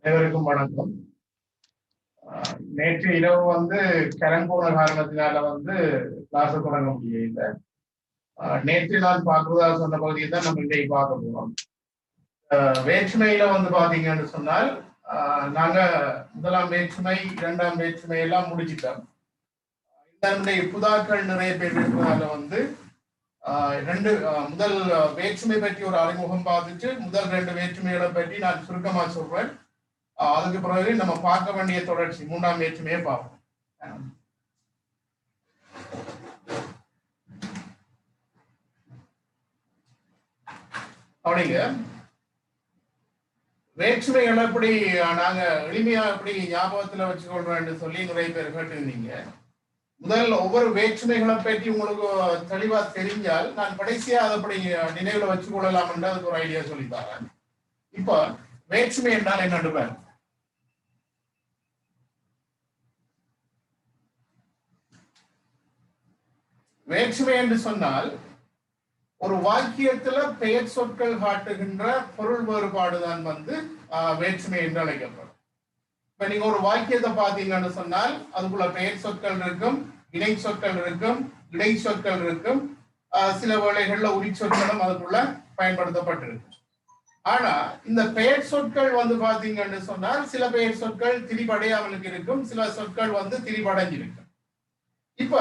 அனைவருக்கும் வணக்கம். நேற்று இரவு கரண்ட் போன காரணத்தினால கிளாஸ் தொடங்க முடியல. நேற்று நான் பார்க்கிறதா சொன்ன பகுதியை தான் நம்ம இன்றைக்கு பார்க்க போறோம். வேற்றுமையில பாத்தீங்கன்னு சொன்னால் நாங்க முதலாம் வேற்றுமை, இரண்டாம் வேற்றுமை எல்லாம் முடிச்சிட்டோம். இந்த புதாக்கள் நிறைய பேர் இருக்கிறதால ரெண்டு முதல் வேற்றுமை பற்றி ஒரு அறிமுகம் பார்த்துட்டு முதல் ரெண்டு வேற்றுமைகளை பற்றி நான் சுருக்கமா சொல்றேன். அதுக்கு பிறகு நம்ம பார்க்க வேண்டிய தொடர்ச்சி மூன்றாம் வேற்றுமையை பார்ப்போம். அப்படிங்க வேற்றுமைகள் எப்படி நாங்க எளிமையா எப்படி ஞாபகத்துல வச்சுக்கொள்றோம்னு சொல்லி நிறைய பேர் கேட்டிருந்தீங்க. முதல் ஒவ்வொரு வேற்றுமைகளை பற்றி உங்களுக்கு தெளிவா தெரிஞ்சால் நான் கடைசியா அதை அப்படி நினைவுல வச்சு கொள்ளலாம் என்று அதுக்கு ஒரு ஐடியா சொல்லித்தாரேன். இப்ப வேற்றுமை என்றால் என்னன்னு வேற்றுமை என்று சொன்னால் ஒரு வாக்கியத்துல பெயர் சொற்கள் காட்டுகின்ற பொருள் வேறுபாடுதான் வேற்றுமை என்று அழைக்கப்படும். இப்ப நீங்க ஒரு வாக்கியத்தை பாத்தீங்கன்னு சொன்னால் அதுக்குள்ள பெயர் சொற்கள் இருக்கும், இணை சொற்கள் இருக்கும், இடை சொற்கள் இருக்கும், சில வேளைகள்ல உரி சொற்களும் அதுக்குள்ள பயன்படுத்தப்பட்டிருக்கு. ஆனா இந்த பெயர் சொற்கள் பாத்தீங்கன்னு சொன்னால் சில பெயர் சொற்கள் திரிபடையாமலுக்கு இருக்கும், சில சொற்கள் திரிபடைஞ்சிருக்கும். இப்ப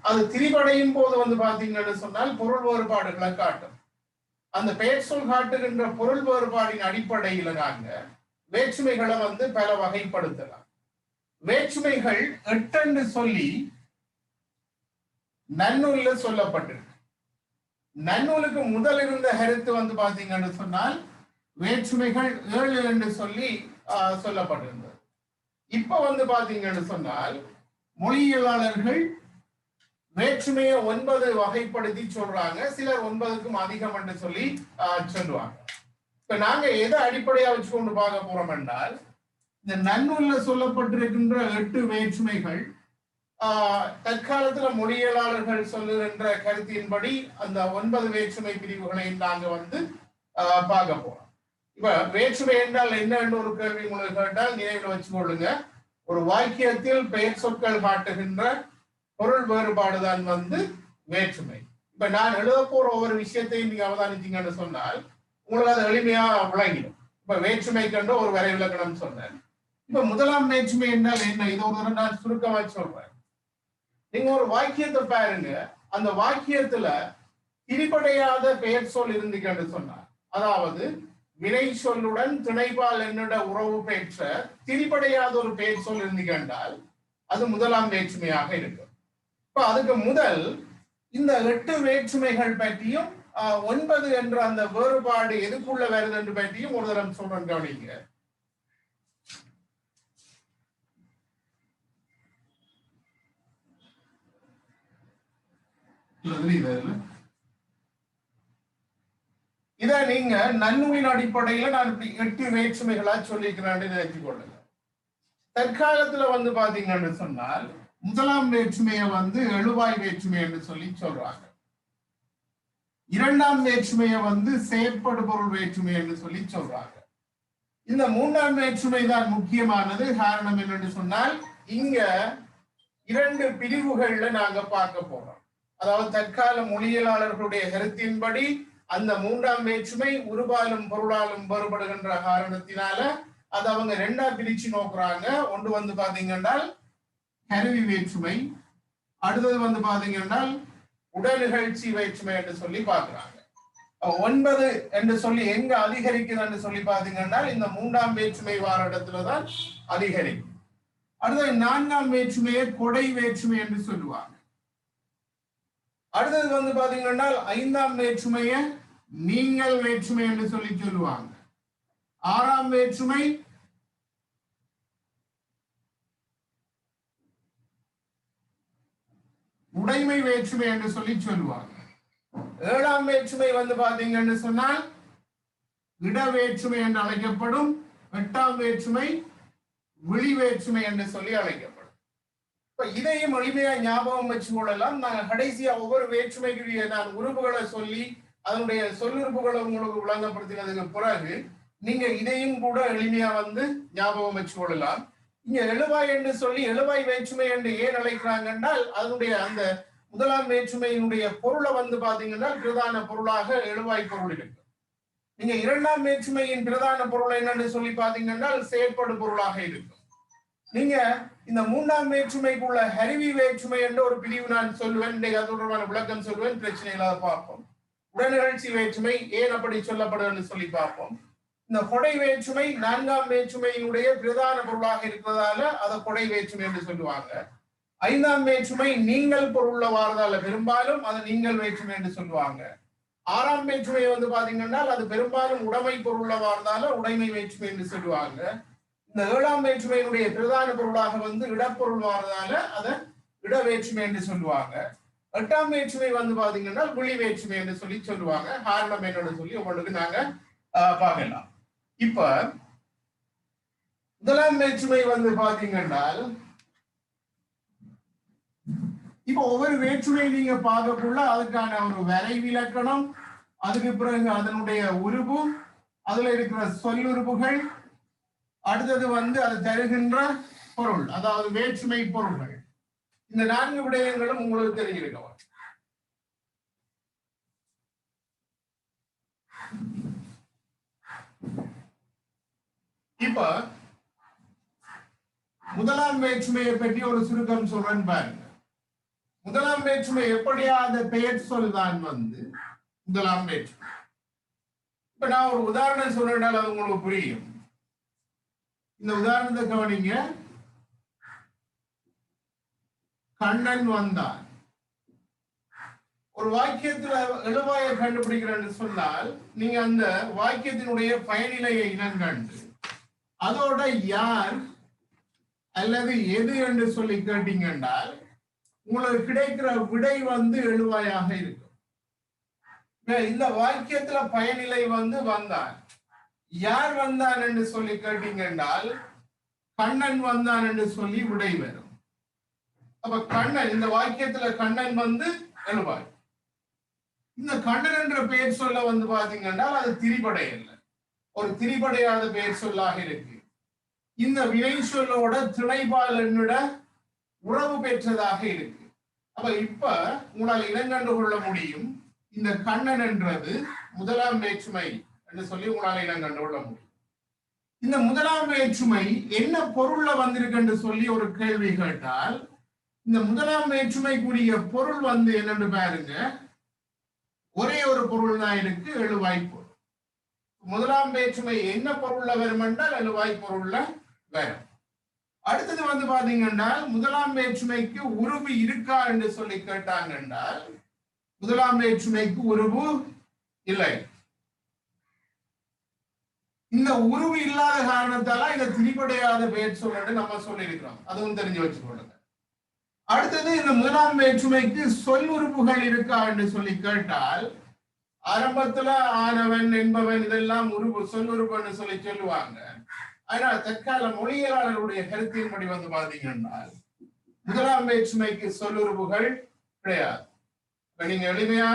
அது திரிபடையும் போது பாத்தீங்கன்னு சொன்னால் பொருள் வேறுபாடுகளை காட்டும். அந்த பெயர் சொல் காட்டுகின்ற பொருள் வேறுபாடின் அடிப்படையில நாங்க வேற்றுமைகளை பல வகைப்படுத்தலாம். வேற்றுமைகள் 8 சொல்லி நன்னூல்ல சொல்லப்பட்டிருக்கு. நன்னூலுக்கு முதல் இருந்த கருத்து பாத்தீங்கன்னு சொன்னால் வேற்றுமைகள் 7 என்று சொல்லி சொல்லப்பட்டிருந்தது. இப்ப பாத்தீங்கன்னு சொன்னால் மொழியியலாளர்கள் வேற்றுமையை 9 வகைப்படுத்தி சொல்றாங்க. சிலர் 9க்கும் அதிகம் என்று சொல்லி சொல்லுவாங்க. இப்ப நாங்க எதை அடிப்படையா வச்சு கொண்டு பார்க்க போறோம் என்றால் இந்த நன்னூல்ல சொல்லப்பட்டிருக்கின்ற 8 வேற்றுமைகள் தற்காலத்துல மொழியியலாளர்கள் சொல்லுகின்ற கருத்தின்படி அந்த 9 வேற்றுமை பிரிவுகளை நாங்க பார்க்க போறோம். இப்ப வேற்றுமை என்றால் என்ன என்று ஒரு கேள்வி உங்களுக்கு கேட்டால் நினைவில் வச்சு கொள்ளுங்க. ஒரு வாக்கியத்தில் பெயர் சொற்கள் காட்டுகின்ற பொருள் வேறுபாடுதான் வேற்றுமை. இப்ப நான் எழுத போற ஒவ்வொரு விஷயத்தையும் நீங்க அவதானிச்சீங்கன்னு சொன்னால் உங்களுக்கு அது எளிமையா விளங்கிடும். இப்ப வேற்றுமை கண்டு ஒரு வரை விளக்கணம் சொன்னேன். இப்ப முதலாம் வேற்றுமை என்றால் என்ன, இது ஒரு நான் சுருக்கமா சொல்றேன். நீங்க ஒரு வாக்கியத்தை பாருங்க, அந்த வாக்கியத்துல திரிபடையாத பெயர் சொல் இருந்துக்கன்னு சொன்னார், அதாவது வினை சொல்லுடன் துணைபால் என்னோட உறவு பெற்ற திரிபடையாத ஒரு பெயர் சொல் இருந்துக்கண்டால் அது முதலாம் வேற்றுமையாக இருக்கும். இப்ப அதுக்கு முதல் இந்த 8 வேற்றுமைகள் பற்றியும் 9 என்ற அந்த வேறுபாடு எதுக்குள்ள வருது என்று பற்றியும் ஒரு தரம் சொல்றேன், கவனிங்க. இத நீங்க நன்னூலின் அடிப்படையில நான் இப்படி 8 வேற்றுமைகளா சொல்லிக்கிறேன்னு நினைத்துக் கொள்ளுங்க. தற்காலத்துல பாத்தீங்கன்னு சொன்னால் முதலாம் வேற்றுமையை எழுவாய் வேற்றுமை என்று சொல்லி சொல்றாங்க. இரண்டாம் வேற்றுமையை செயற்படு பொருள் வேற்றுமை என்று சொல்லி சொல்றாங்க. இந்த மூன்றாம் வேற்றுமை தான் முக்கியமானது. காரணம் என்னன்னு சொன்னால் இங்க 2 பிரிவுகள்ல நாங்க பார்க்க போறோம். அதாவது தற்கால மொழியியலாளர்களுடைய கருத்தின்படி அந்த மூன்றாம் வேற்றுமை உருவாலும் பொருளாலும் வேறுபடுகின்ற காரணத்தினால அது அவங்க 2ஆ பிரிச்சு நோக்குறாங்க. ஒன்று பாத்தீங்கன்னா கருவி வேற்றுமை, அடுத்தது பாத்தீங்கன்னா உடல்நிகழ்ச்சி வேற்றுமை என்று சொல்லி பார்க்கிறாங்க. 9 என்று சொல்லி எங்க அதிகரிக்குதுன்னு சொல்லி பாத்தீங்கன்னா இந்த மூன்றாம் வேற்றுமை வார இடத்துலதான் அதிகரிக்கும். அடுத்தது 4ஆம் வேற்றுமையை கொடை வேற்றுமை என்று சொல்லுவாங்க. அடுத்தது பாத்தீங்கன்னா 5ஆம் வேற்றுமையை நீங்கள் வேற்றுமை என்று சொல்லி சொல்லுவாங்க. 6ஆம் வேற்றுமை உடைமை வேற்றுமை என்று சொல்லி சொல்லுவாங்க. 7ஆம் வேற்றுமை பாத்தீங்கன்னு சொன்னால் இட வேற்றுமை என்று அழைக்கப்படும். 8ஆம் வேற்றுமை விழி வேற்றுமை என்று சொல்லி அழைக்கப்படும். இப்ப இதையும் எளிமையா ஞாபகம் வச்சு கொள்ளலாம். நாங்க கடைசியா ஒவ்வொரு வேற்றுமைக்குரிய நான் உறுப்புகளை சொல்லி அதனுடைய சொல்லுறுப்புகளை உங்களுக்கு விளங்கப்படுத்தினதுக்கு பிறகு நீங்க இதையும் கூட எளிமையா வந்து ஞாபகம் வச்சு கொள்ளலாம். இங்க எழுவாய் என்று சொல்லி எழுவாய் வேற்றுமை என்று ஏன் அழைக்கிறாங்க என்றால் அதனுடைய அந்த முதலாம் வேற்றுமையினுடைய பொருளை வந்து பாத்தீங்கன்னா பிரதான பொருளாக எழுவாய் பொருள் இருக்கு. நீங்க இரண்டாம் வேற்றுமையின் பிரதான பொருள் என்னன்னு சொல்லி பாத்தீங்கன்னா செயற்படு பொருளாக இருக்கும். நீங்க இந்த மூன்றாம் வேற்றுமைக்குள்ள ஹரிவி வேற்றுமை என்ற ஒரு பிரிவு நான் சொல்லுவேன், அது தொடர்பான விளக்கம் சொல்லுவேன், பிரச்சனை இல்லாத பார்ப்போம். உடனிகழ்ச்சி வேற்றுமை ஏன் அப்படி சொல்லப்படுதுன்னு சொல்லி பார்ப்போம். இந்த கொடை வேற்றுமை நான்காம் வேற்றுமையினுடைய பிரதான பொருளாக இருக்கிறதால அதை கொடை வேற்றுமை என்று சொல்லுவாங்க. ஐந்தாம் வேற்றுமை நீங்கள் பொருள்ல வாரதால பெரும்பாலும் அதை நீங்கள் வேற்றுமை என்று சொல்லுவாங்க. ஆறாம் வேற்றுமை வந்து பாத்தீங்கன்னா அது பெரும்பாலும் உடைமை பொருள்ல வாரதால உடைமை வேற்றுமை என்று சொல்லுவாங்க. இந்த ஏழாம் வேற்றுமையினுடைய பிரதான பொருளாக வந்து இடப்பொருள் வாரதால அதை இட வேற்றுமை என்று சொல்லுவாங்க. எட்டாம் வேற்றுமை வந்து பாத்தீங்கன்னா விழி வேற்றுமை என்று சொல்லி சொல்லுவாங்க. காரணம் என்னன்னு சொல்லி உங்களுக்கு நாங்க பார்க்கலாம். இப்ப முதலாம் வேற்றுமை வந்து பாத்தீங்கன்னா இப்ப ஒவ்வொரு வேற்றுமை நீங்க பார்க்கக்குள்ள அதுக்கான ஒரு வரைவிலக்கணம், அதுக்கு பிறகு அதனுடைய உருவு, அதுல இருக்கிற சொல்லுறுப்புகள், அடுத்தது வந்து அது தருகின்ற பொருள், அதாவது வேற்றுமை பொருள்கள். இந்த 4 விடயங்களும் உங்களுக்கு தெரிஞ்சிருக்க. இப்ப முதலாம் வேற்றுமையை பற்றி ஒரு சுருக்கம் சொல்றேன் பாருங்க. முதலாம் வேற்றுமை எப்படியாத பெயர் சொல்தான் வந்து முதலாம் வேற்றுமை. இப்ப நான் ஒரு உதாரணம் சொல்றேன், அது உங்களுக்கு புரியும். இந்த உதாரணத்தை கவனிங்க. கண்ணன் வந்தான். ஒரு வாக்கியத்துல எழுவாயை கண்டுபிடிக்கிறேன்னு சொன்னால் நீங்க அந்த வாக்கியத்தினுடைய பயனிலையை இனங்கண்டு அதோட யார் அல்லது எது என்று சொல்லி கேட்டீங்க என்றால் உங்களுக்கு கிடைக்கிற விடை வந்து எழுவாயாக இருக்கும். இந்த வாக்கியத்துல பயனிலை வந்து வந்தான், யார் வந்தான் என்று சொல்லி கேட்டீங்க என்றால் கண்ணன் வந்தான் என்று சொல்லி விடை வரும். அப்ப கண்ணன், இந்த வாக்கியத்துல கண்ணன் வந்து எழுவாய். இந்த கண்ணன் என்ற பெயர் சொல்ல வந்து பாத்தீங்கன்னா அது திரிபடை அல்ல, ஒரு திரிபடையாத பெயர் சொல்லாக இருக்கு. இந்த வினை சொல்லோட திணைபால் என்னோட உறவு பெற்றதாக இருக்கு. அப்ப இப்ப உங்களால் இனங்கண்டு கொள்ள முடியும் இந்த கண்ணன் என்றது முதலாம் வேற்றுமை என்று சொல்லி உங்களால் இனங்கண்டு கொள்ள முடியும். இந்த முதலாம் வேற்றுமை என்ன பொருள்ல வந்திருக்கு என்று சொல்லி ஒரு கேள்வி கேட்டால் இந்த முதலாம் வேற்றுமைக்குரிய பொருள் வந்து என்னன்னு பாருங்க, ஒரே ஒரு பொருள் தான் இருக்கு, எழுவாய் பொருள். முதலாம் வேற்றுமை என்ன பொருள்ல வரும் என்றால் எழுவாய் பொருள்ல வரும். அடுத்தது வந்து பாத்தீங்கன்னா முதலாம் வேற்றுமைக்கு உருவு இருக்கா என்று சொல்லி கேட்டாங்க என்றால் முதலாம் வேற்றுமைக்கு உருவு இல்லை. இந்த உருவு இல்லாத காரணத்தால இந்த திரிபடையாத பெயர் சொல்ல நம்ம சொல்லி இருக்கிறோம், அதுவும் தெரிஞ்சு வச்சுக்கொள்ளுங்க. அடுத்தது இந்த முதலாம் வேற்றுமைக்கு சொல் உறுப்புகள் இருக்கா என்று சொல்லி கேட்டால் ஆரம்பத்துல ஆனவன் என்பவன் இதெல்லாம் உருவு சொல் உறுப்புன்னு சொல்லி சொல்லுவாங்க. ஆனால் தற்கால மொழியியலாளருடைய கருத்தின்படி வந்து பாத்தீங்கன்னா முதலாம் வேற்றுமைக்கு சொல்லுறுப்புகள் கிடையாது. இப்ப நீங்க எளிமையா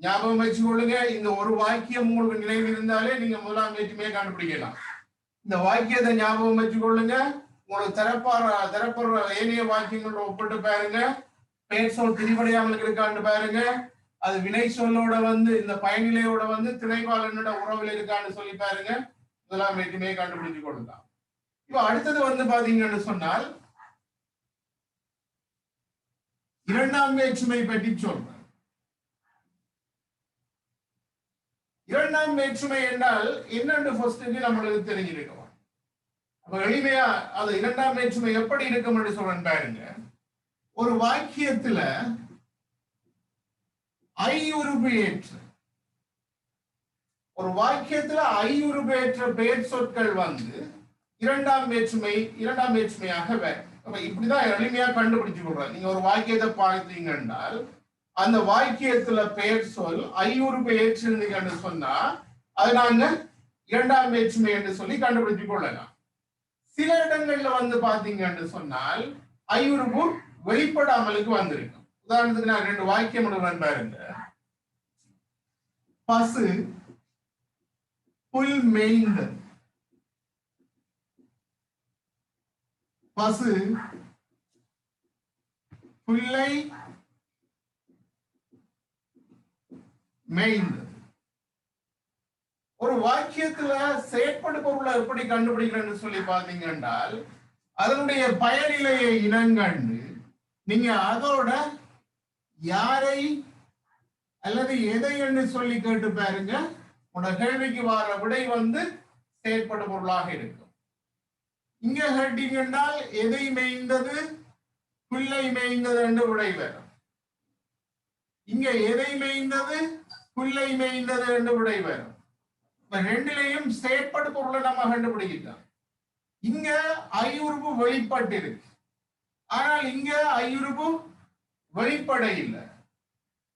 ஞாபகம் வச்சு கொள்ளுங்க, இந்த ஒரு வாக்கியம் உங்களுக்கு நினைவு இருந்தாலே நீங்க முதலாம் வேற்றுமையை கண்டுபிடிக்கலாம். இந்த வாக்கியத்தை ஞாபகம் வச்சு கொள்ளுங்க, உங்களுக்கு தரப்படுற ஏனைய வாக்கியங்களோட ஒப்பிட்டு பாருங்க, பெயர் சொல் திரிபடையாமல் இருக்கான்னு பாருங்க, அது வினை சொல்லோட வந்து இந்த பயனிலையோட வந்து திணைபாலனோட உறவில் இருக்கான்னு சொல்லி பாருங்க, முதலாம் வேற்றுமையை கண்டுபிடிச்சு கொடுக்கலாம். இப்ப அடுத்தது வந்து பாத்தீங்கன்னு சொன்னால் இரண்டாம் வேற்றுமை பற்றி சொல்றேன். இரண்டாம் வேற்றுமை என்றால் என்னன்னு ஃபர்ஸ்ட் நம்மளுக்கு தெரிஞ்சிருக்கோம். அப்ப எளிமையா அது இரண்டாம் வேற்றுமை எப்படி இருக்கும் என்று சொல்றேன் பாருங்க. ஒரு வாக்கியத்துல ஐயுறுப்பு ஏற்று, ஒரு வாக்கியத்துல ஐயுறுபேற்ற பெயர் சொற்கள் வந்து இரண்டாம் வேற்றுமையாக வரும். இப்படிதான் எளிமையா கண்டுபிடிச்சு கொடுறாங்க. நீங்க ஒரு வாக்கியத்தை பார்த்தீங்க என்றால் அந்த வாக்கியத்துல பெயர் சொல் ஐயுறுப்பு ஏற்றிருந்தீங்கன்னு சொன்னா அது நாங்க இரண்டாம் வேற்றுமை என்று சொல்லி கண்டுபிடிச்சு கொள்ளலாம். சில இடங்கள்ல வந்து பாத்தீங்கன்னு சொன்னால் ஐயுறுப்பு வெளிப்படாமலுக்கு வந்திருக்கும். உதாரணத்துக்கு நான் 2 வாக்கியம் பாருங்க. பசு புல் மேய்ந்தது. பசு புல்லை மேய்ந்தது. ஒரு வாக்கியத்துல செயற்படு பொருளை எப்படி கண்டுபிடிக்கிறேன்னு சொல்லி பாத்தீங்க என்றால் அதனுடைய பயனிலையை இனங்கண்டு நீங்க அதோட யாரை அல்லது எதை என்று சொல்லி கேட்டு பாருங்க. உங்களோட கேள்விக்கு வர விடை வந்து செயற்படு பொருளாக இருக்கும். இங்க கேட்டீங்க என்றால் எதை மேய்ந்தது, புல்லை மேய்ந்தது என்று விடை வரும். இங்க எதை மேய்ந்தது, புல்லை மேய்ந்தது என்று விடை வரும். ரெண்டிலையும் செயற்படு பொருளை நம்ம கண்டுபிடிக்கிட்டோம். இங்க ஐயுறுப்பு வெளிப்பாட்டு இருக்கு, ஆனால் இங்க ஐயுறுப்பு வெளிப்பட இல்லை.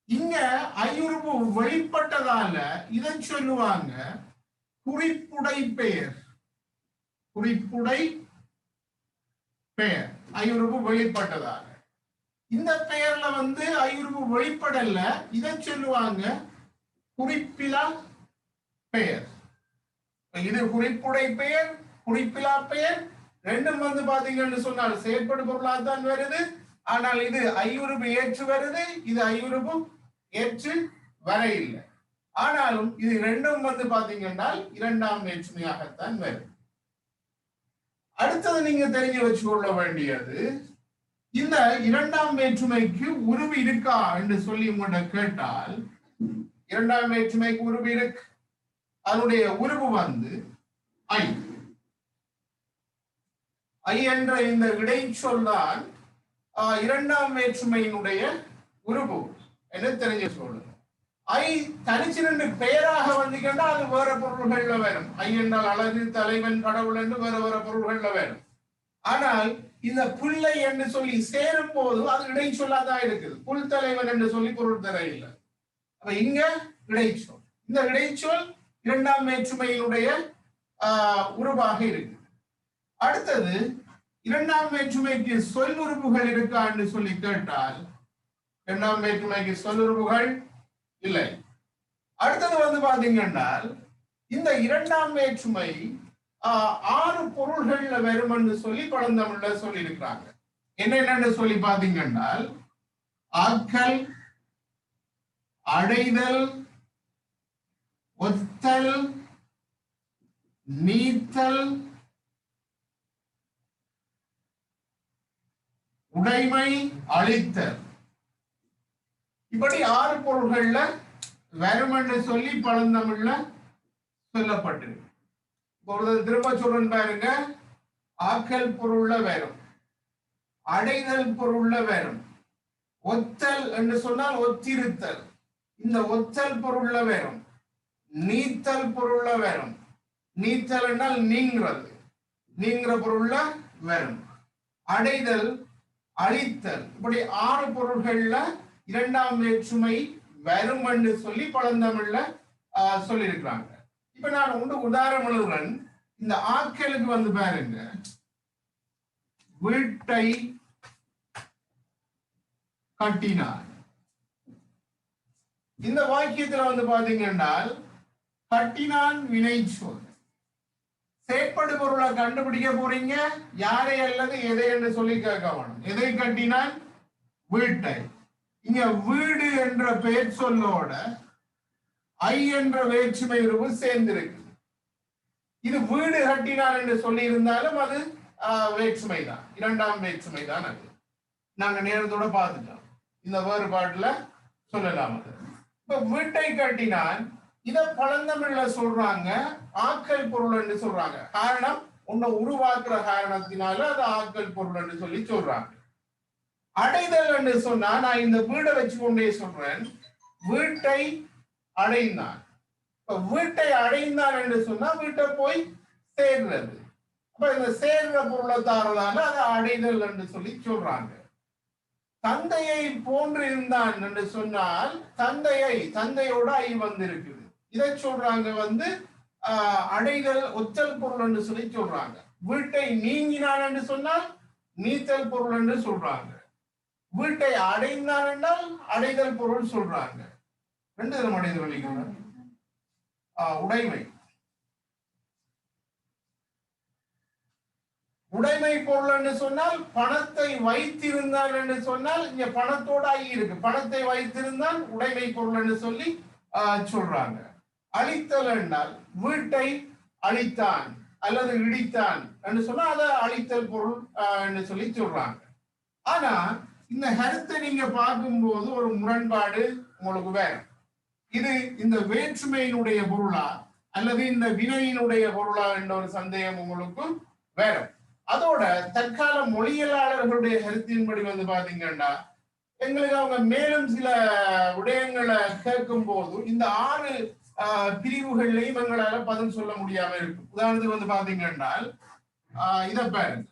இங்க ஐயுறுப்பு வெளிப்பட்டதால இதை சொல்லுவாங்க குறிப்புடை பெயர். குறிப்புடை பெயர் ஐயுறுப்பு வெளிப்பட்டதால. இந்த பெயர்ல வந்து ஐயுறுப்பு வெளிப்படல, இதை சொல்லுவாங்க குறிப்பிலா பெயர். இது குறிப்புடை பெயர், குறிப்பிலா பெயர் ரெண்டும் வந்து பாத்தீங்கன்னு சொன்னால் செயற்படு பொருளாக தான் வருது. ஆனால் இது ஐயுறுப்பு ஏற்று வருது, இது ஐயுறுப்பு ஏற்று வர இல்லை. ஆனாலும் இது ரெண்டும் வந்து பாத்தீங்கன்னா இரண்டாம் வேற்றுமையாகத்தான் வருது. அடுத்தது நீங்க தெரிஞ்சு வச்சுக்கொள்ள வேண்டியது, இந்த இரண்டாம் வேற்றுமைக்கு உருவு இருக்கா என்று சொல்லி உங்கள்கிட்ட கேட்டால், இரண்டாம் வேற்றுமைக்கு உருவு இருக்கு. அதனுடைய உருவு வந்து ஐ. ஐ என்ற இந்த இடைச்சொல் தான் இரண்டாம் வேற்றுமையினுடைய உருவு என்று தெரிஞ்சு சொல்லுங்க. ஐ தனிச்சு ரெண்டு பெயராக வந்தீங்கன்னா அது வேற பொருள்கள்ல வரும். ஐ என்றால் அழகு, தலைவன், கடவுள் என்று வேற வேற பொருள்கள்ல வரும். ஆனால் இந்த புல்லை என்று சொல்லி சேரும் போது அது இடைச்சொல்லாதான் இருக்குது. புல் தலைவன் என்று சொல்லி பொருள் தர இல்லை. அப்ப இங்க இடைச்சொல். இந்த இடைச்சொல் இரண்டாம் வேற்றுமையினுடைய உருவாக இருக்கு. அடுத்தது இரண்டாம் வேற்றுமைக்கு சொல்லுறுப்புகள் இருக்கா என்று சொல்லி கேட்டால், இரண்டாம் வேற்றுமைக்கு சொல்லுறுப்புகள் இல்லை. அடுத்தது வந்து பாத்தீங்கன்னா இந்த இரண்டாம் வேற்றுமை 6 பொருள்கள்ல வரும் என்று சொல்லி பழந்தமிழ்ல சொல்லி இருக்கிறாங்க. என்னென்னு சொல்லி பாத்தீங்கன்னா ஆக்கல், அடைதல், ஒத்தல், நீத்தல், உடைமை, அழித்தல். இப்படி 6 பொருள்கள்ல வரும் என்று சொல்லி பழந்தமிழ்ல சொல்லப்பட்டிருக்கு. திரும்ப சொல்றேன் பாருங்க. ஆக்கல் பொருள்ல வரும், அடைதல் பொருள்ல வரும், ஒத்தல் என்று சொன்னால் ஒத்திருத்தல், இந்த ஒத்தல் பொருள்ல வரும், நீத்தல் பொருள்ல வரும், நீத்தல் என்றால் நீங்கிறது, நீங்கிற பொருள்ல வரும், அடைதல், அழித்தல். இப்படி 6 பொருள்கள்ல இரண்டாம் வேற்றுமை வரும் என்று சொல்லி பழந்தமிழ்ல சொல்லி இருக்கிறாங்க. இப்ப நான் உதாரணங்களுடன் இந்த ஆக்கலுக்கு வந்து பாருங்க. வீட்டை கட்டினார். இந்த வாக்கியத்துல வந்து பாத்தீங்கன்னா கட்டினான் வினைச்சொல். செயற்படு பொருளை கண்டுபிடிக்க போறீங்க. யாரை அல்லது எதை என்று சொல்லி கேட்க வேணும். எதை கட்டினான்? வீட்டை. இங்க வீடு என்ற பெயர் சொல்லோட ஐ என்ற வேற்றுமை உருவு சேர்ந்திருக்கு. இது வீடு கட்டினான் என்று சொல்லி இருந்தாலும் அது வேற்றுமை தான், இரண்டாம் வேற்றுமை தான். அது நாங்க நேரத்தோட பார்த்துட்டோம். இந்த வேறுபாட்டுல சொல்லலாம். அது இப்ப வீட்டை கட்டினான், இத பழந்தமிழ்ல சொல்றாங்க ஆக்கல் பொருள் என்று சொல்றாங்க. காரணம் உன்னை உருவாக்குற காரணத்தினால அது ஆக்கல் பொருள் என்று சொல்லி சொல்றாங்க. அடைதல் என்று சொன்னா நான் இந்த வீடை வச்சு கொண்டே சொல்றேன். வீட்டை அடைந்தான். இப்ப வீட்டை அடைந்தான் என்று சொன்னா வீட்டை போய் சேர்றது. அப்ப இந்த சேர்ற பொருளை தாரதால அதை அடைதல் என்று சொல்லி சொல்றாங்க. தந்தையை போன்று இருந்தான் என்று சொன்னால் தந்தையோட ஐ வந்து இருக்குது. இதை சொல்றாங்க வந்து அடைதல் ஒத்தல் பொருள் என்று சொல்லி சொல்றாங்க. வீட்டை நீங்கினான் என்று சொன்னால் நீத்தல் பொருள் என்று சொல்றாங்க. வீட்டை அடைந்தான் என்றால் அடைதல் பொருள் சொல்றாங்க. 2 விதம் அடைதல் வழிகள். உடைமை உடைமை பொருள் என்று சொன்னால் பணத்தை வைத்திருந்தான் என்று சொன்னால் இங்க பணத்தோட இருக்கு, பணத்தை வைத்திருந்தான் உடைமை பொருள் என்று சொல்லி சொல்றாங்க. அழித்தல் என்றால் வீட்டை அழித்தான் அல்லது இடித்தான் என்று சொன்னா அதை அழித்தல் பொருள் என்று சொல்லி சொல்றாங்க. ஆனா இந்த கருத்தை நீங்க பார்க்கும்போது ஒரு முரண்பாடு உங்களுக்கு வேற. இது இந்த வேற்றுமையினுடைய பொருளா அல்லது இந்த வினையினுடைய பொருளா என்ற ஒரு சந்தேகம் உங்களுக்கு வேற. அதோட தற்கால மொழியியலாளர்களுடைய கருத்தின்படி வந்து பாத்தீங்கன்னா எங்களுக்கு அவங்க மேலும் சில விடயங்களை கேட்கும் போது இந்த 6 பிரிவுகள்லையும் எங்களால பதில் சொல்ல முடியாம இருக்கும். உதாரணத்துக்கு வந்து பாத்தீங்கன்னா இத பாருங்க,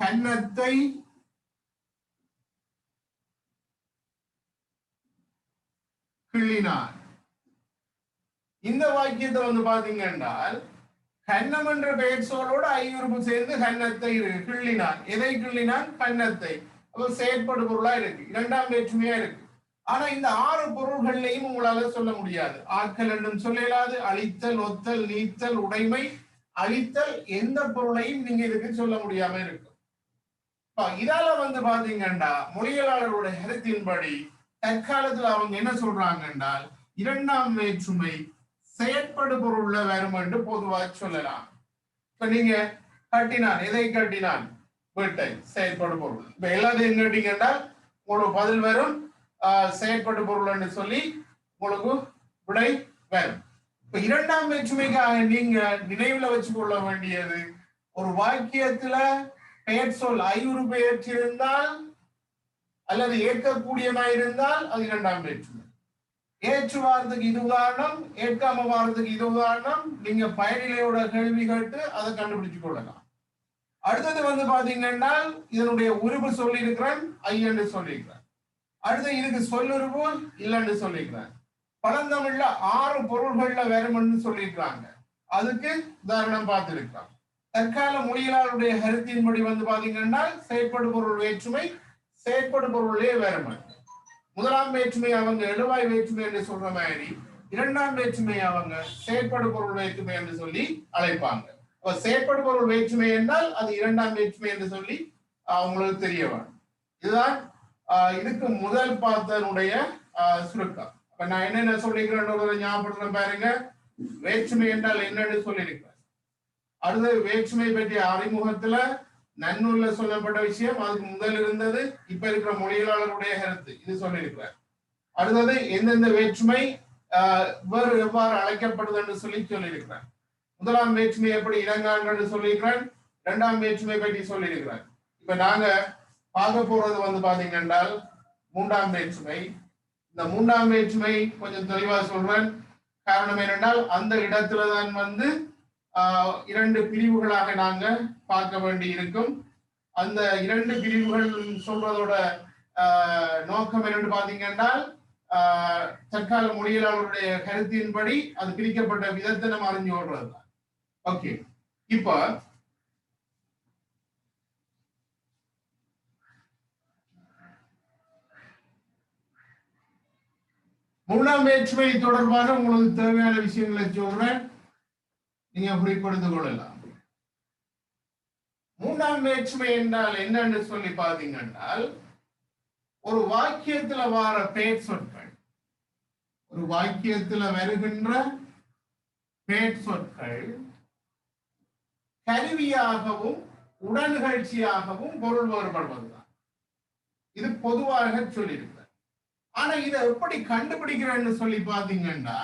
கன்னத்தை கிள்ளினான். இந்த வாக்கியத்தை வந்து பாத்தீங்கன்னா கன்னம் என்ற பெயர் சொல்லோடு ஐயுறுப்பு சேர்ந்து கன்னத்தை கிள்ளினான். எதை கிள்ளினான்? கன்னத்தை. அப்ப செயற்படு பொருளா இருக்கு, 2ஆம் வேற்றுமையா இருக்கு. ஆனா இந்த 6 பொருள்கள்லையும் உங்களால சொல்ல முடியாது. ஆக்கல் என்றும் சொல்லலாது, அழித்தல், ஒத்தல், நீத்தல், உடைமை, அழித்தல், எந்த பொருளையும் நீங்க இதுக்கு சொல்ல முடியாம இருக்கு. இதால வந்து பாத்தீங்கன்னா மொழியியலாளருடைய கருத்தின்படி தற்காலத்துல அவங்க என்ன சொல்றாங்க என்றால் 2ஆம் வேற்றுமை செயற்படு பொருள்ல வரும் என்று பொதுவாக சொல்லலாம். இப்ப நீங்க கட்டினான், எதை கட்டினான்? வீட்டை. செயற்படு பொருள். இப்ப எல்லாத்தையும் கேட்டீங்கன்னா உங்களுக்கு பதில் வரும் செயற்படு பொருள் என்று சொல்லி உங்களுக்கு விடை வரும். இப்ப 2ஆம் வேற்றுமைக்காக நீங்க நினைவுல வச்சு கொள்ள வேண்டியது, ஒரு வாக்கியத்துல பெயர் சொல் ஐயுறு பெயர்ச்சிருந்தால் அல்லது ஏற்கக்கூடியமாயிருந்தால் அது 2ஆம் வேற்றுமை. ஏற்று வாரத்துக்கு இது உதாரணம், ஏற்காம வாரத்துக்கு இது உதாரணம். நீங்க பயனிலையோட கேள்வி கேட்டு அதை கண்டுபிடிச்சு கொள்ளலாம். அடுத்தது வந்து பாத்தீங்கன்னா இதனுடைய உருவு சொல்லியிருக்கிறேன், ஐ என்று சொல்லியிருக்கிறேன். அடுத்து இதுக்கு சொல்லுருவு இல்லைன்னு சொல்லியிருக்கிறேன். பழந்தமிழ்ல 6 பொருள்கள்ல வேறுமென்று சொல்லியிருக்கிறாங்க. அதுக்கு உதாரணம் பார்த்திருக்கிறான். தற்கால மொழியியலாளருடைய கருத்தின்படி வந்து பாத்தீங்கன்னா செயற்படு பொருள் வேற்றுமை, செயற்படு பொருளே வேறுமை. 1ஆம் வேற்றுமை அவங்க எழுவாய் வேற்றுமை என்று சொல்ற மாதிரி 2ஆம் வேற்றுமை அவங்க செயற்படு பொருள் வேற்றுமை என்று சொல்லி அழைப்பாங்க. செயற்படு பொருள் வேற்றுமை என்றால் அது 2ஆம் வேற்றுமை என்று சொல்லி அவங்களுக்கு தெரிய வரும். இதுதான் இதுக்கு முதல் பார்த்தனுடைய சுருக்கம். இப்ப நான் என்னென்ன சொல்லிக்கிறேன் ஞாபகப்படுத்துறேன் பாருங்க. வேற்றுமை என்றால் என்னன்னு சொல்லியிருக்கிறேன். அடுத்தது வேற்றுமை பற்றிய அறிமுகத்துல நன்னூல்ல சொல்லப்பட்ட விஷயம், அதுக்கு முதல் இருந்தது, இப்ப இருக்கிற மொழியியலாளருடைய கருத்து, இது சொல்லியிருக்கிறார். அடுத்தது எந்தெந்த வேற்றுமை வேறு எவ்வாறு அழைக்கப்படுது என்று சொல்லியிருக்கிறார். 1ஆம் வேற்றுமை எப்படி இனங்காண்கள் சொல்லியிருக்கிறார், 2ஆம் வேற்றுமை பற்றி சொல்லியிருக்கிறார். இப்ப நாங்க பார்க்க போறது வந்து பாத்தீங்கன்னா 3ஆம் வேற்றுமை. இந்த 3ஆம் வேற்றுமை கொஞ்சம் தெளிவா சொல்றேன். காரணம் என்னென்றால் அந்த இடத்துலதான் வந்து 2 பிரிவுகளாக நாங்க பார்க்க வேண்டி இருக்கும். அந்த 2 பிரிவுகள் சொல்றதோட நோக்கம் என்னன்னு பாத்தீங்கன்னா தற்கால மொழியியலாளருடைய கருத்தின்படி அது பிரிக்கப்பட்ட விதத்தை நம்ம அறிஞ்சு ஓடுறதுதான். ஓகே, இப்ப மூணாம் வேற்றுமை தொடர்பான உங்களுக்கு தேவையான விஷயங்களை சொல்றேன், நீங்க குறிப்பிடுத்து கொள்ளலாம். 3ஆம் வேற்றுமை என்றால் என்னன்னு சொல்லி பாத்தீங்கன்னா ஒரு வாக்கியத்துல வர பெயர் சொற்கள், ஒரு வாக்கியத்துல வருகின்ற பெயர் சொற்கள் கருவியாகவும் உடன்நிகழ்ச்சியாகவும் பொருள் வேறுபடுவதுதான். இது பொதுவாக சொல்லியிருக்க. ஆனா இதை எப்படி கண்டுபிடிக்கிறேன்னு சொல்லி பாத்தீங்கன்னா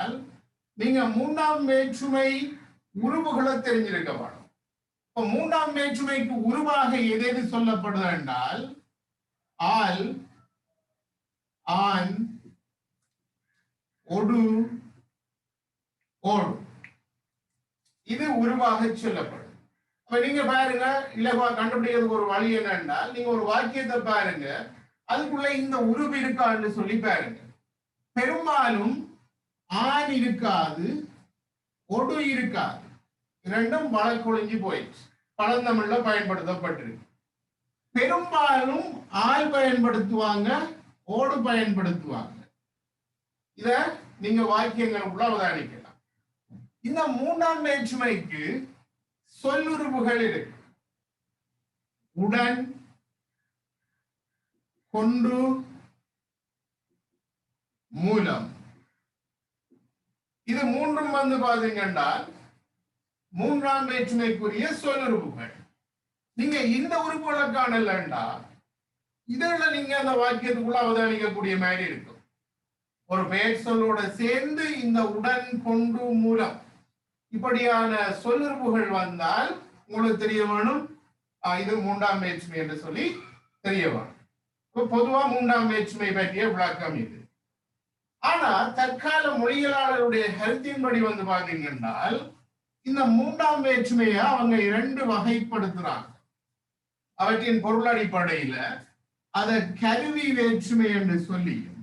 நீங்க 3ஆம் வேற்றுமை உருவுகளை தெரிஞ்சிருக்க வேணும். இப்ப 3ஆம் வேற்றுமைக்கு உருவாக எது சொல்லப்படுது என்றால் ஆல், ஆன், ஒடு, ஓடு, இது உருவாக சொல்லப்படும். அப்ப நீங்க பாருங்க, இலவா கண்டுபிடிக்கிறதுக்கு ஒரு வழி என்னன்னா நீங்க ஒரு வாக்கியத்தை பாருங்க, அதுக்குள்ள இந்த உருவு இருக்கான்னு சொல்லி பாருங்க. பெரும்பாலும் ஆண் இருக்காது, ஒடு இருக்காது, இரண்டும் வழக்கொழிஞ்சு போயிடுச்சு, பழந்தமிழ்ல பயன்படுத்தப்பட்டிருக்கு. பெரும்பாலும் ஆள் பயன்படுத்துவாங்க, ஓடு பயன்படுத்துவாங்க. இத நீங்க வாக்கியங்களுக்குள்ள அவதானிக்கலாம். இந்த 3ஆம் வேற்றுமைக்கு சொல்லுருவுகள் இருக்கு. உடன் கொண்டு மூலம் இது மூன்றும் வந்து பாத்தீங்கன்னா மூன்றாம் வேற்றுமைக்குரிய சொல்லுறுப்புகள். நீங்க இந்த உறுப்புகளை காணலண்டா இதெல்லாம் நீங்க அந்த வாக்கியத்துக்குள்ள அவதானிக்கக்கூடிய மாதிரி இருக்கும். ஒரு பெயர் சொல்லோட சேர்ந்து இந்த உடன் கொண்டு மூலம் இப்படியான சொல்லுறுப்புகள் வந்தால் உங்களுக்கு தெரிய வேணும் இது மூன்றாம் வேற்றுமை என்று சொல்லி தெரிய வேணும். பொதுவா மூன்றாம் வேற்றுமை பற்றிய விளக்கம் இது. ஆனா தற்கால மொழியியலாளருடைய கருத்தின்படி வந்து பாத்தீங்கன்னா இந்த மூன்றாம் வேற்றுமையை அவங்க இரண்டு வகைப்படுத்துறாங்க. அவற்றின் பொருள் அடிப்படையில அத கருவி வேற்றுமை என்று சொல்லியும்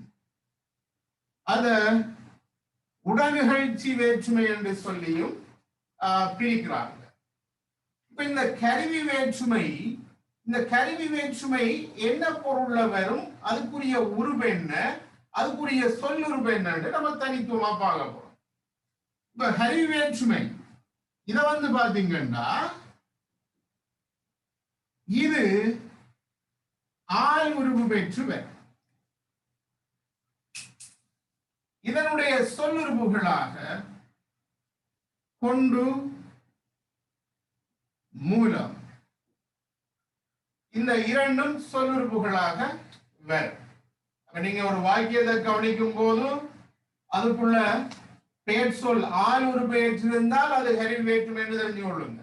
அத உடனிகழ்ச்சி வேற்றுமை என்று சொல்லியும் பிரிக்கிறாங்க. இப்ப இந்த கருவி வேற்றுமை என்ன பொருள்ல வரும், அதுக்குரிய உருவு என்ன, அதுக்குரிய சொல்லுருவு என்னன்னு நம்ம தனித்துவமா பார்க்க போறோம். இப்ப கருவி வேற்றுமை இத வந்து பாத்தீங்கன்னா இது ஆள் உருவு பெற்று வரும். இதனுடைய சொல்லுறுப்புகளாக கொண்டு மூலம் இந்த இரண்டும் சொல்லுறுப்புகளாக வரும். நீங்க ஒரு வாக்கியத்தை கவனிக்கும் போது அதுக்குள்ள பெயர் சொல் ஆள் ஒரு பெயர் இருந்தால் அது கருவி வேற்றுமை என்று தெரிஞ்சு கொள்ளுங்க.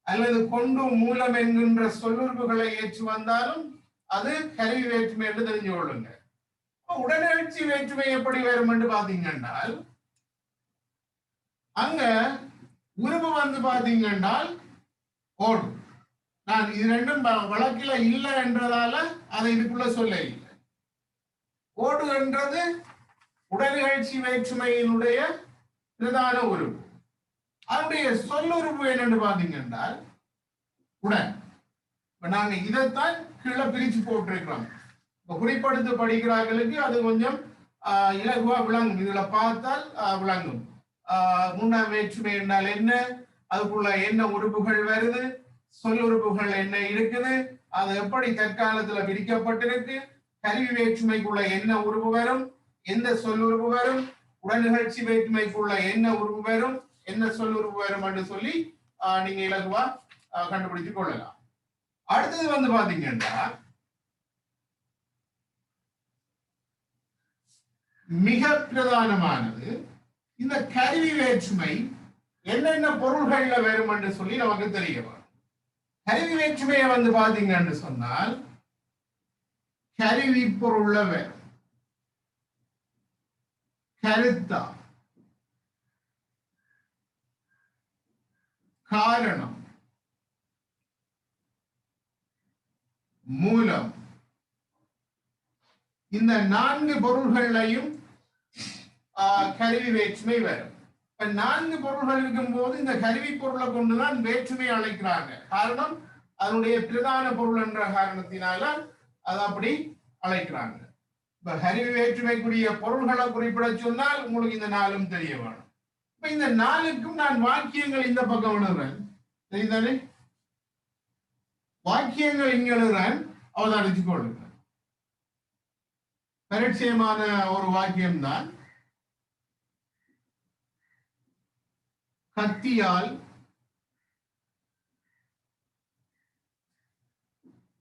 அல்லது கொண்டு மூலம் என்கின்ற சொல்லுறுப்புகளை ஏற்று வந்தாலும் அது கருவி வேற்றுமை என்று தெரிஞ்சு கொள்ளுங்க. உடனிகழ்ச்சி வேற்றுமை எப்படி வரும் என்று பாத்தீங்கன்னா அங்க உருவு வந்து பாத்தீங்கன்னா ஓடும். நான் இது ரெண்டும் வழக்கில இல்லை என்றதால அதை இதுக்குள்ள சொல்ல இல்லை. ஓடு என்றது உடனிகழ்ச்சி வேற்றுமையினுடைய பிரதான உருவு. அதனுடைய சொல்லுறுப்பு என்னன்னு பாத்தீங்கன்னா உடன். நாங்க இதைத்தான் கீழே பிரிச்சு போட்டிருக்கிறோம். குறிப்படுத்து படிக்கிறார்களுக்கு அது கொஞ்சம் இலகுவா விளங்கும். இதுல பார்த்தால் விளங்கும். மூன்றாம் வேற்றுமை என்றால் என்ன, அதுக்குள்ள என்ன உறுப்புகள் வருது, சொல்லுறுப்புகள் என்ன இருக்குது, அது எப்படி தற்காலத்துல பிரிக்கப்பட்டிருக்கு, கருவி வேற்றுமைக்குள்ள என்ன உறுப்பு வரும், எந்த சொல்லுறுப்பு வரும், உடனிகழ்ச்சி வேற்றுமைக்குள்ள என்ன உறுப்பு வரும், என்ன சொல்லுறுப்பு வரும் என்று சொல்லி நீங்க இலகுவா கண்டுபிடிச்சு கொள்ளலாம். அடுத்தது வந்து பாத்தீங்கன்னா மிக பிரதானமானது இந்த கருவி வேற்றுமை என்னென்ன பொருள்கள்ல வரும் என்று சொல்லி நமக்கு தெரிய வரும். கருவி வேற்றுமையை வந்து பாத்தீங்கன்னு சொன்னால் கருவி பொருள்ல வரும். கருத்தா, காரணம், மூலம், இந்த நான்கு பொருள்களையும் கருவி வேற்றுமை வரும். நான்கு பொருள்கள் இருக்கும் போது இந்த கருவி பொருளை கொண்டுதான் வேற்றுமை அழைக்கிறாங்க. காரணம் அதனுடைய பிரதான பொருள் என்ற காரணத்தினால அது அப்படி அழைக்கிறாங்க. இப்ப கருவி வேற்றுமைக்குரிய பொருள்களை குறிப்பிட சொன்னால் உங்களுக்கு இந்த நாளும் தெரிய வேணும். இப்ப இந்த நாளுக்கும் நான் வாக்கியங்கள் இந்த பக்கம் எழுதுறேன், தெரியுதானே? வாக்கியங்கள் இங்க எழுதுறேன், அவதானிச்சு கொள்ளுங்க. பரிச்சயமான ஒரு வாக்கியம் தான். கத்தியால்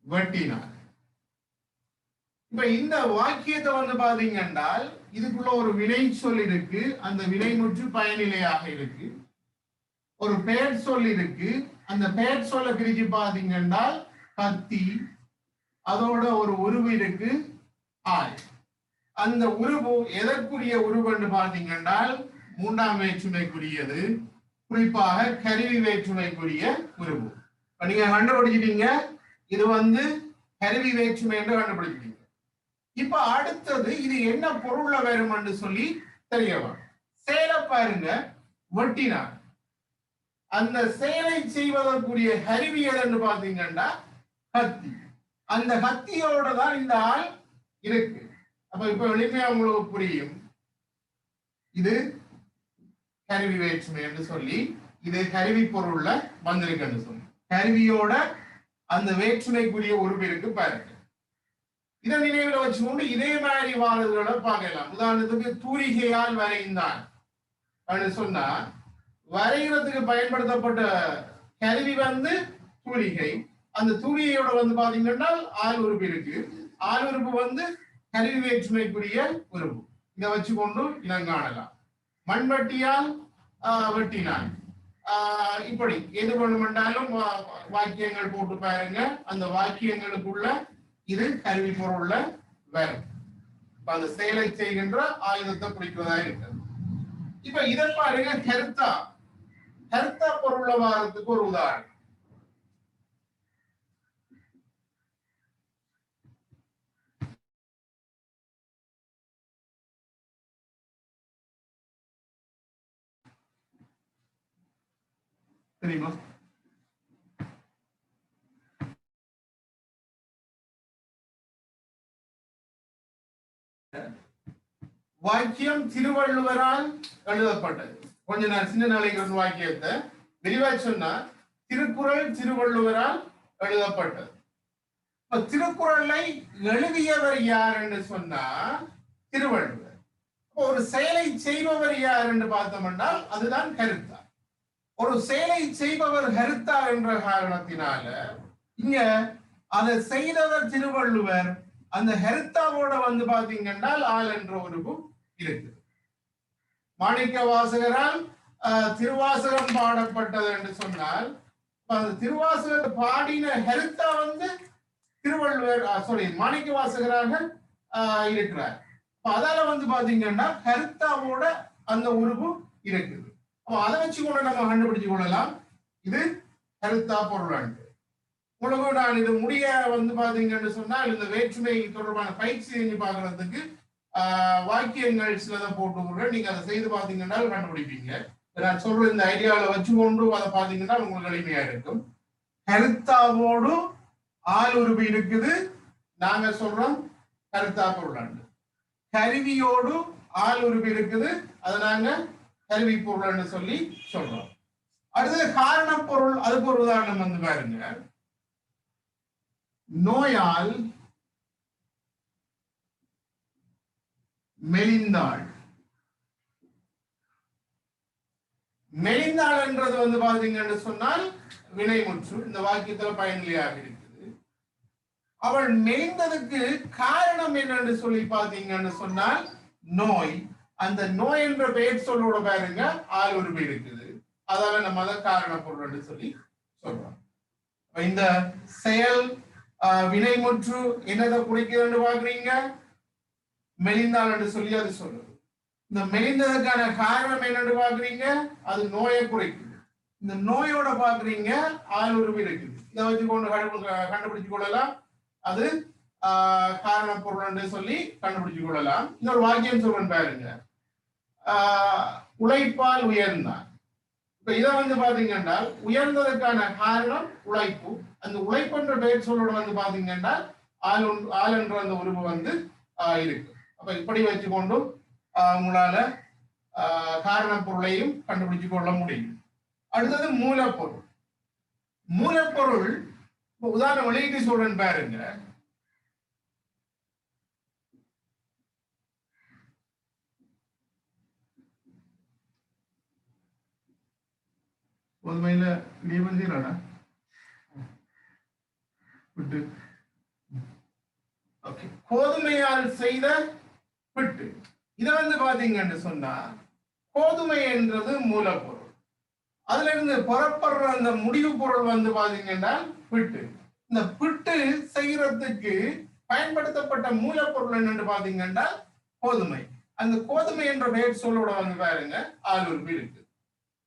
வெட்டினார். இப்ப இந்த வாக்கியத்தை வந்து பாத்தீங்கன்னா இதுக்குள்ள ஒரு வினை சொல் இருக்கு, அந்த வினை முற்று பயனிலையாக இருக்கு. ஒரு பெயர் சொல் இருக்கு, அந்த பெயர் சொல்ல பிரிச்சு பாத்தீங்கன்னா கத்தி, அதோட ஒரு உருவு இருக்கு ஆள். அந்த உருவு எதற்குரிய உருவு என்று பாத்தீங்கன்னா மூன்றாம் வேற்றுமைக்குரியது, குறிப்பாக கருவி வேற்றுமைக்குரிய உருவு. நீங்க கண்டுபிடிச்சிட்டீங்க, இது வந்து கருவி வேற்றுமை என்று கண்டுபிடிச்சிட்டீங்க. இப்ப அடுத்தது இது என்ன பொருள்ல வரும் என்று சொல்லி தெரியவா. செயலை பாருங்க, வெட்டினார். அந்த செயலை செய்வதற்குரிய கருவி எதுன்னு பாத்தீங்கன்னா கத்தி. அந்த கத்தியோட தான் இந்த ஆள் இருக்கு. அப்ப இப்ப எளிமையா உங்களுக்கு புரியும், இது கருவி வேற்றுமை என்று சொல்லி, இது கருவி பொருள்ல வந்திருக்குன்னு சொல்லி. கருவியோட அந்த வேற்றுமைக்குரிய உருவு இருக்கு பாருங்க. இதை நினைவுல வச்சுக்கொண்டு இதே மாதிரி வாரல்களை பார்க்கலாம். உதாரணத்துக்கு தூரிகையால் வரைந்தான் சொன்னா வரைகிறதுக்கு பயன்படுத்தப்பட்ட கருவி வந்து தூரிகை. அந்த தூரிகையோட வந்து பாத்தீங்கன்னா ஆள் உறுப்பு இருக்கு. ஆள் உறுப்பு வந்து கருவி வேற்றுமைக்குரிய உறுப்பு. இதை வச்சுக்கொண்டு இனம் காணலாம். மண்வெட்டியால் வெட்டினான். இப்படி எது வேணுமென்றாலும் வாக்கியங்கள் போட்டு பாருங்க. அந்த வாக்கியங்களுக்குள்ள இது கருவி பொருள்ல வரும். அந்த செயலை செய்கின்ற ஆயுதத்தை குறிக்கிறதா இருக்கிறது. இப்ப இதை பாருங்க, கருத்தா கருத்தா பொருள்ல வாரத்துக்கு ஒரு உதாரணம். தெரியுமா? வாக்கியம் திருவள்ளுவரால் எழுதப்பட்டது. கொஞ்ச நாள் சின்ன நாளைக்கு ஒரு வாக்கியத்தை விரிவா சொன்னா திருக்குறள் திருவள்ளுவரால் எழுதப்பட்டது. திருக்குறளை எழுதியவர் யார் என்று சொன்னா திருவள்ளுவர். ஒரு செயலை செய்பவர் யார் என்று பார்த்தோம்னா அதுதான் கருத்தா. ஒரு செயலை செய்பவர் கருத்தா என்ற காரணத்தினால இங்க அதை செய்தவர் திருவள்ளுவர். அந்த ஹெர்த்தாவோட வந்து பாத்தீங்கன்னா ஆள் என்ற உருவு இருக்கு. மாணிக்க வாசகரால் திருவாசகம் பாடப்பட்டது என்று சொன்னால் அந்த திருவாசகத்தை பாடின ஹெர்த்தா வந்து திருவள்ளுவர் மாணிக்க வாசகராக இருக்கிறார். அதால வந்து பாத்தீங்கன்னா ஹெர்த்தாவோட அந்த உருவு இருக்குது. அதை வச்சு கூட நம்ம கண்டுபிடிச்சு கொள்ளலாம் இது ஹெர்த்தா பொருள். உங்களுக்கு நான் இது முடிய வந்து பாத்தீங்கன்னு சொன்னால் இந்த வேற்றுமை தொடர்பான பயிற்சி செஞ்சு பார்க்கறதுக்கு வாக்கியங்கள் சிலதை போட்டு நீங்க அதை செய்து பாத்தீங்கன்னா கண்டுபிடிப்பீங்க. நான் சொல்ற இந்த ஐடியாவில வச்சுக்கொண்டு அதை பாத்தீங்கன்னா உங்களுக்கு எளிமையா இருக்கும். கருத்தாவோடு ஆள் உருவு இருக்குது. நாங்க சொல்றோம் கருத்தா பொருள். கருவியோடு ஆள் உருவு இருக்குது. அதை நாங்க கருவி பொருள்னு சொல்லி சொல்றோம். அடுத்தது காரண பொருள். அதுக்கு ஒரு உதாரணம் வந்து பாருங்க. நோயால் மெலிந்தாள். மெலிந்தாள் என்றது வந்து பாத்தீங்கன்னு சொன்னால் வினைமுற்று. இந்த வாக்கியத்துல பயனிலையாக இருக்குது. அவள் மெலிந்ததுக்கு காரணம் என்னன்னு சொல்லி பாத்தீங்கன்னு சொன்னால் நோய். அந்த நோய் என்ற பெயர் சொல்லோட பாருங்க ஆள் உருவு இருக்குது. அதால நம்ம அதை காரண பொருள் சொல்லி சொல்றோம். இந்த செயல் வினைமுற்று என்னதை குறிக்கிறது பாக்குறீங்க? மெலிந்தாள் என்று சொல்லி அது சொல்லுது. இந்த மெலிந்ததுக்கான காரணம் என்னன்னு பாக்குறீங்க? அது நோயை குறிக்குது. இந்த நோயோட பாக்குறீங்க ஆள் உருவு இருக்குது. இதை வச்சு கொண்டு கண்டுபிடிச்சு கொள்ளலாம். அது காரண பொருள் சொல்லி கண்டுபிடிச்சு கொள்ளலாம். இன்னொரு வாக்கியம் சொல்றேன் பாருங்க. உழைப்பால் உயர்ந்தான். இப்ப இதை வந்து பாத்தீங்கன்னா உயர்ந்ததுக்கான காரணம் உழைப்பு. அந்த உழைப்புன்ற பெயர் சொல்லோட வந்து பாத்தீங்கன்னா ஆள் என்ற அந்த உருவு வந்து இருக்கு. அப்ப இப்படி வச்சுக்கொண்டு உங்களால காரண பொருளையும் கண்டுபிடிச்சு கொள்ள முடியும். அடுத்தது மூலப்பொருள். மூலப்பொருள் உதாரணம் வெளியீட்டு சொல்றேன் பாருங்க. பொதுமையில நீவந்தீராடா விட்டு. கோதுமையால் செய்த பிட்டு. இதை வந்து பாத்தீங்கன்னு சொன்னா கோதுமை என்றது மூலப்பொருள். அதுல இருந்து புறப்படுற அந்த முடிவு பொருள் வந்து பாத்தீங்கன்னா பிட்டு. இந்த பிட்டு செய்யறதுக்கு பயன்படுத்தப்பட்ட மூலப்பொருள் என்னன்னு பாத்தீங்கன்னா கோதுமை. அந்த கோதுமை என்ற பெயர் சொல்லோட வந்து பாருங்க ஆள் உருவு இருக்கு.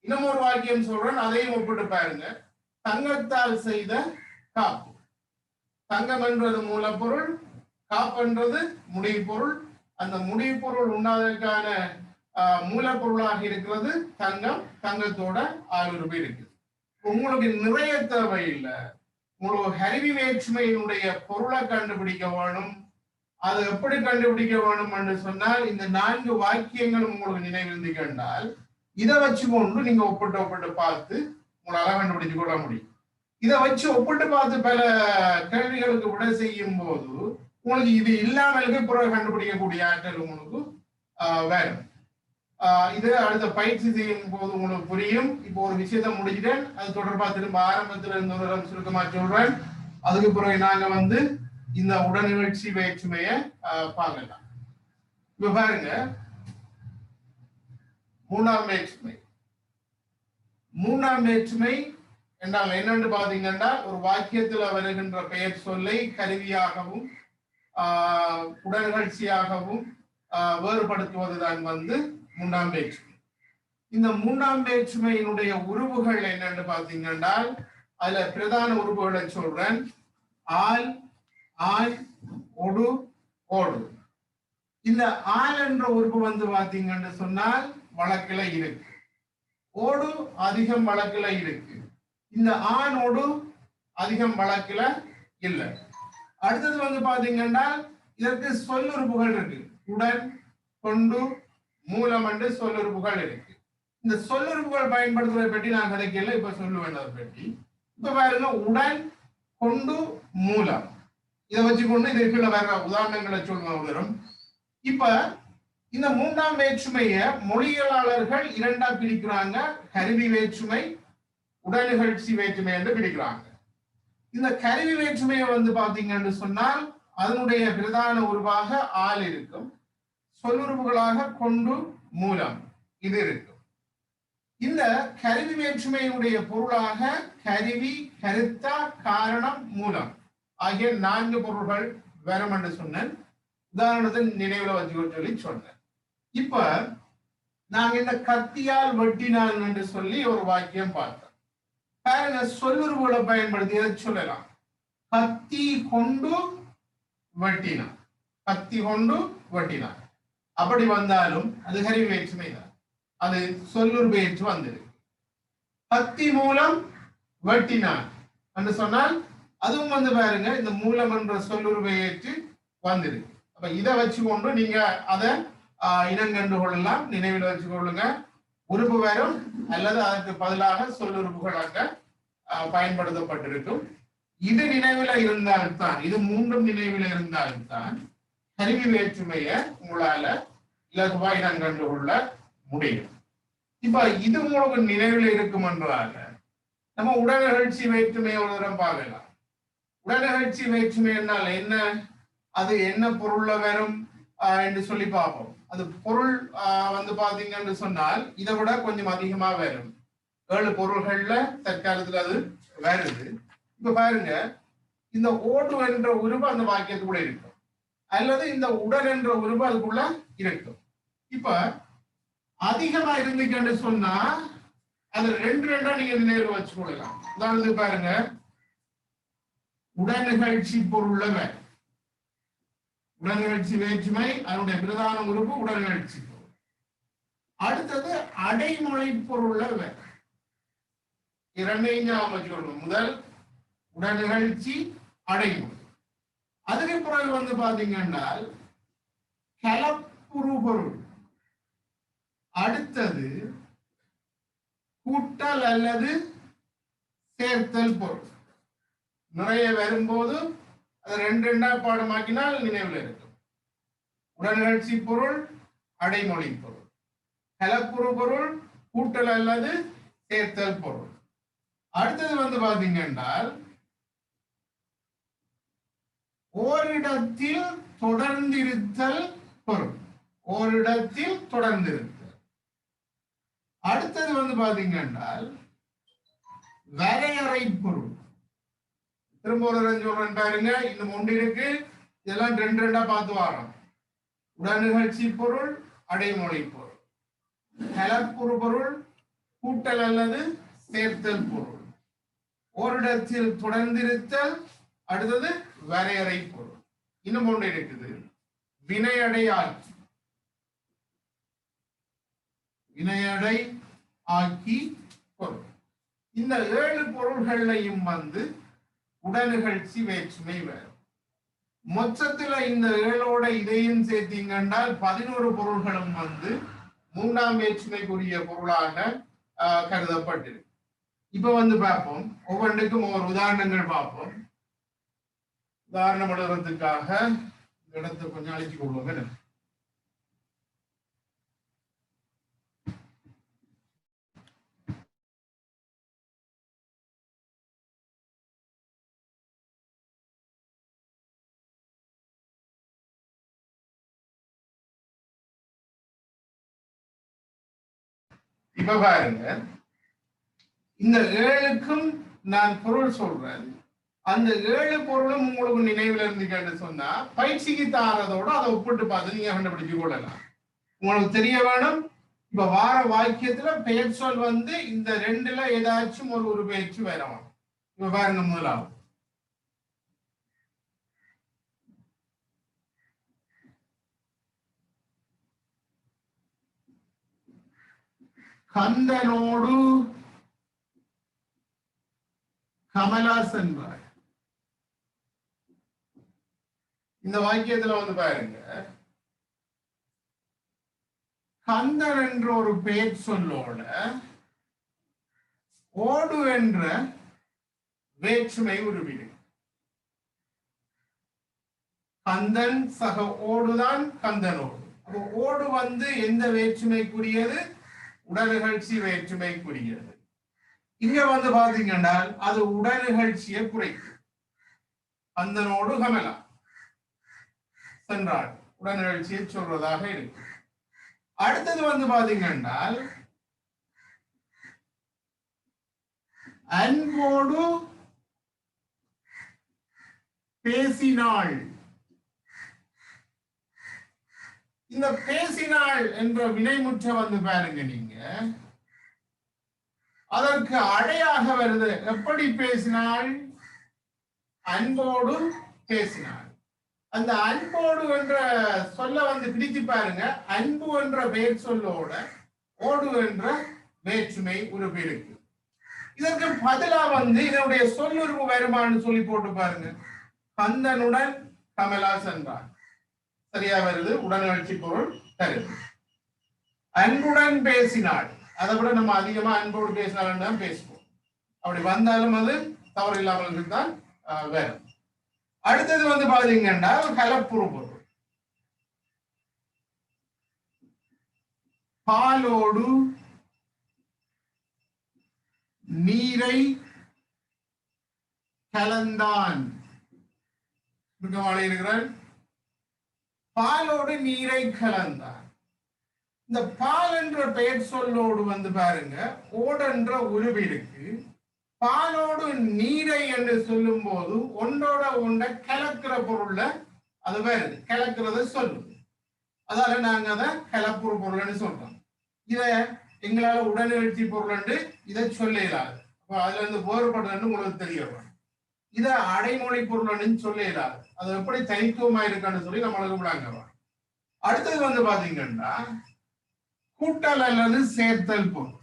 இன்னும் ஒரு வாக்கியம் சொல்றேன், அதையும் ஒப்பிட்டு பாருங்க. தங்கத்தால் செய்த காப்பு. தங்கம் என்றது மூலப்பொருள், காப்புன்றது முடிவு பொருள். அந்த முடிவு பொருள் உண்டாதற்கான மூலப்பொருளாக இருக்கிறது தங்கம். தங்கத்தோட ஆள் உருவு இருக்கு. உங்களுக்கு நிறைய தேவை இல்லை. உங்களுக்கு கருவி வேற்றுமையினுடைய பொருளை கண்டுபிடிக்க வேணும். அதை எப்படி கண்டுபிடிக்க வேணும் என்று சொன்னால் இந்த 4 வாக்கியங்களும் உங்களுக்கு நினைவிருந்து கண்டால் இதை வச்சுக்கொண்டு நீங்க ஒப்பிட்டு பார்த்து உங்களால கண்டுபிடிச்சு கொள்ள முடியும். இதை வச்சு ஒப்பிட்டு பார்த்து பல கேள்விகளுக்கு விடை செய்யும் போது உங்களுக்கு இது இல்லாமலுக்கு பிறகு கண்டுபிடிக்கக்கூடிய ஆற்றல் உங்களுக்கு வேணும். இது அடுத்த பயிற்சி செய்யும் போது உங்களுக்கு புரியும். இப்போ ஒரு விஷயத்த முடிச்சிட்டேன், அது தொடர்பாக திரும்ப ஆரம்பத்தில் இருந்த சுருக்கமா சொல்றேன். அதுக்கு பிறகு நாங்க இந்த உடனிகழ்ச்சி வேற்றுமையை பார்க்கலாம். இப்ப பாருங்க, மூணாம் வேற்றுமை. மூணாம் வேற்றுமை என்றால் என்னன்னு பாத்தீங்கன்னா, ஒரு வாக்கியத்துல வருகின்ற பெயர் சொல்லை கருவியாகவும் உடனிகழ்ச்சியாகவும் வேறுபடுத்துவதுதான் மூன்றாம் வேற்றுமை. இந்த மூன்றாம் வேற்றுமையினுடைய உருவுகள் என்னன்னு பாத்தீங்கன்னா, அதுல பிரதான உருவுகளை சொல்றேன். ஆல், ஆய், ஒடு, ஓடு. இந்த ஆல் என்ற உறுப்பு பாத்தீங்கன்னு சொன்னால் வழக்குல இருக்கு. ஓடு அதிகம் வழக்குல இருக்கு. இந்த ஆணோடு அதிகம் வழக்குல இல்லை. அடுத்தது பாத்தீங்கன்னா, இதற்கு சொல்லுறுப்புகள் இருக்கு. உடன், கொண்டு, மூலம் என்று சொல்லுறுப்புகள் இருக்கு. இந்த சொல்லுறுப்புகள் பயன்படுத்துவதை பற்றி நான் கிடைக்கல, இப்ப சொல்லுவேன் அதை பற்றி. இப்ப பாருங்க, உடன், கொண்டு, மூலம். இதை வச்சுக்கொண்டு இதற்குள்ள வேற உதாரணங்களை சொல்லுவோம். இப்ப இந்த மூன்றாம் வேற்றுமையை மொழியியலாளர்கள் இரண்டா பிரிக்கிறாங்க. கருவி வேற்றுமை, உடனிகழ்ச்சி வேற்றுமை என்று பிரிக்கிறாங்க. இந்த கருவி வேற்றுமையை பாத்தீங்கன்னு சொன்னால் அதனுடைய பிரதான உருவாக ஆள் இருக்கும். சொல்லுறுப்புகளாக கொண்டு, மூலம் இது இருக்கும். இந்த கருவி வேற்றுமையினுடைய பொருளாக கருவி, கருத்தா, காரணம், மூலம் ஆகிய 4 பொருள்கள் வரும் என்று சொன்னேன். உதாரணத்தை நினைவுல வச்சு சொன்னேன். இப்ப நாங்க இந்த கத்தியால் வெட்டினான் என்று சொல்லி ஒரு வாக்கியம் பார்த்தோம். பாருங்க, சொல்லுறுப்புகளை பயன்படுத்தி எதை சொல்லலாம்? கத்தி கொண்டு வெட்டினான், கத்தி கொண்டு வெட்டினான். அப்படி வந்தாலும் அது கருவி வேற்றுமை தான், அது சொல்லுறுப்பு ஏற்று வந்திருக்கு. கத்தி மூலம் வெட்டினான் என்று சொன்னால் அதுவும் பாருங்க இந்த மூலம் என்ற சொல்லுறுப்பை ஏற்று வந்திருக்கு. அப்ப இதை வச்சுக்கொண்டு நீங்க அதை இனங்கண்டு கொள்ளலாம், நினைவில் வச்சு கொள்ளுங்க. உறுப்பு வரும் அல்லது அதற்கு பதிலாக சொல்லுறுப்புகளாக பயன்படுத்தப்பட்டிருக்கும். இது நினைவில் இருந்தால்தான், இது மூன்றும் நினைவில் இருந்தால்தான் கருவி வேற்றுமையை உங்களால இலகுவா இனங்கண்டு கொள்ள முடியும். இப்ப இது உங்களுக்கு நினைவில் இருக்கும் என்றால நம்ம உடனிகழ்ச்சி வேற்றுமையை ஒரு தரம் பார்க்கலாம். உடனிகழ்ச்சி வேற்றுமை என்றால் என்ன, அது என்ன பொருள்ல வரும் என்று சொல்லி பார்ப்போம். அது பொருள் பாத்தீங்கன்னு சொன்னால் இதை விட கொஞ்சம் அதிகமா வரும். 7 பொருள்கள்ல தற்காலத்துல அது வருது. இப்ப பாருங்க, இந்த ஓடு என்ற உருவு அந்த வாக்கியத்துக்குள்ள இருக்கும், அல்லது இந்த உடல் என்ற உருவு அதுக்குள்ள இருக்கும். இப்ப அதிகமா இருந்துச்சுன்னு சொன்னா அது 2 நீங்க நினைவு வச்சு கொள்ளலாம். உதாரணத்துக்கு பாருங்க, உடனிகழ்ச்சி பொருள்ல வேறு உடனிகழ்ச்சி வேற்றுமை, அதனுடைய பிரதான உறுப்பு உடனிகழ்ச்சி பொருள். அடுத்தது அடைமொழி பொருள்ல வேறு. 2 ஞாபகம் வச்சுக்கணும். முதல் உடனிகழ்ச்சி, அடைமொழி. அதுக்கு பிறகு பாத்தீங்கன்னா கலப்புரு பொருள். அடுத்தது கூட்டல் அல்லது சேர்த்தல் பொருள். நிறைய வரும்போது அது 2 பாடமாக்கினால் நினைவில் இருக்கும். உடனிகழ்ச்சி பொருள், அடைமொழி பொருள். கலப்புரு பொருள், கூட்டல் அல்லது சேர்த்தல் பொருள். அடுத்தது பாத்தீங்கன்னா ஓரிடத்தில் தொடர்ந்திருத்தல் பொருள். ஓரிடத்தில் தொடர்ந்திருத்தல். அடுத்தது பாத்தீங்கன்னா வரையறை பொருள். திரும்ப ஒரு சொல்றேன் பாருங்க, இன்னும் 1 இருக்கு. இதெல்லாம் 2 பார்த்து வாரோம். உடனிகழ்ச்சி பொருள், அடைமொழி பொருள். கலப்புரு பொருள், கூட்டல் அல்லது சேர்த்தல் பொருள். ஓரிடத்தில் தொடர்ந்திருத்தல். அடுத்தது வரையறை பொருள். இன்னும் 1 இருக்குது, வினையடை ஆக்கி. வினையடை ஆக்கி பொருள். இந்த 7 பொருள்களையும் உடனிகழ்ச்சி வேற்றுமை வரும். மொத்தத்துல இந்த 7ஓட இதையும் சேர்த்தீங்கன்னால் 11 பொருள்களும் மூன்றாம் வேற்றுமைக்குரிய பொருளாக கருதப்பட்டிருக்கு. இப்ப வந்து பார்ப்போம், ஒவ்வொன்றுக்கும் ஒவ்வொரு உதாரணங்கள் பார்ப்போம். உதாரணம் எழுதுறதுக்காக இடத்தை கொஞ்சம் அழிச்சு கொள்வோம். இப்ப பாருங்க, இந்த 7க்கும் நான் பொருள் சொல்றேன். அந்த 7 பொருளும் உங்களுக்கு நினைவுல இருந்து சொன்னா பயிற்சிக்கு தாரதோட அதை ஒப்பிட்டு பார்த்து நீங்க கண்டுபிடிச்சு கொள்ளலாம். உங்களுக்கு தெரிய வேணும், இப்ப வார வாக்கியத்துல பெயர் சொல் வந்து இந்த 2ல ஏதாச்சும் ஒரு பெயர்ச்சி வரணும். இப்ப பாருங்க, முதலாவது கந்தனோடு கமலா சென்றார். இந்த வாக்கியத்துல வந்து பாருங்க, கந்தன் என்ற ஒரு பெயர் சொல்லோட ஓடு என்ற வேற்றுமை உருவிடு. கந்தன் சக ஓடுதான் கந்தனோடு. அப்போ ஓடு வந்து எந்த வேற்றுமைக்குரியது? உடல்நிகழ்ச்சி வேற்றுமைக்குரியது. இங்க வந்து பாத்தீங்கன்னா அது உடல்நிகழ்ச்சியை குறைக்கும். கந்தனோடு கமலா சென்றாள் உடல்நிகழ்ச்சியை சொல்றதாக இருக்கு. அடுத்தது வந்து பாத்தீங்கன்னா அன்போடு பேசினாள். இந்த பேசினாள் என்ற வினைமுற்ற வந்து பாருங்க, நீங்க அதற்கு அடையாக வருது. எப்படி பேசினாள்? அன்போடு பேசினாள். அந்த அன்போடு என்ற சொல்ல வந்து பிடிச்சு பாருங்க, அன்பு என்ற பெயர் சொல்லோட ஓடு என்ற வேற்றுமை உறுப்பு இருக்கு. இதற்கு பதிலா வந்து இதனுடைய சொல்லுறுப்பு வருமானு சொல்லி போட்டு பாருங்க, கந்தனுடன் கமலா சென்றார். சரியா வருது, உடல்நிகழ்ச்சி பொருள் தருது. அன்புடன் பேசினாள், அதை விட நம்ம அதிகமா அன்போடு பேசினாலும் தான் பேசுவோம். அப்படி வந்தாலும் அது தவறு இல்லாமல் தான் வரும். அடுத்தது வந்து பாத்தீங்கன்னா கலப்புறு பொருள். பாலோடு நீரை கலந்தான். இருக்கிறான், பாலோடு நீரை கலந்தான். இந்த பால் என்ற பெயர் சொல்லோடு வந்து பாருங்க ஓடென்ற உருவு இருக்கு. பாலோடு நீரை என்று சொல்லும் போது ஒன்றோட ஒன்றை கலக்கிற பொருள்ல அது வருது, கலக்கிறத சொல்லுது. அதால நாங்க அதை கலப்புற பொருள்னு சொல்றோம். இத எங்களால உடல்நிகழ்ச்சி பொருள் இதை சொல்ல இயலாது. அதுல இருந்து வேறுபடுறது உங்களுக்கு தெரிய வரும். இதை அடைமொழி பொருள்னு சொல்ல இயலாது. அது எப்படி தனித்துவமா இருக்கான்னு சொல்லி நம்மளுக்கு விளங்க. அடுத்தது வந்து பாத்தீங்கன்னா கூட்டல் அல்லது சேர்த்தல் பொருள்.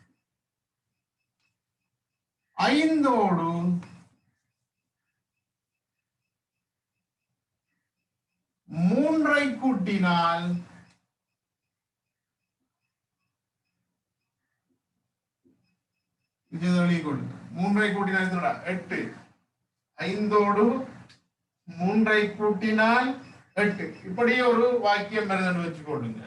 ஐந்தோடு மூன்றை கூட்டினால் மூன்றை கூட்டினால் 8. ஐந்தோடு மூன்றை கூட்டினால் 8. இப்படியே ஒரு வாக்கியம் வருதுன்னு வச்சுக்கொள்ளுங்க.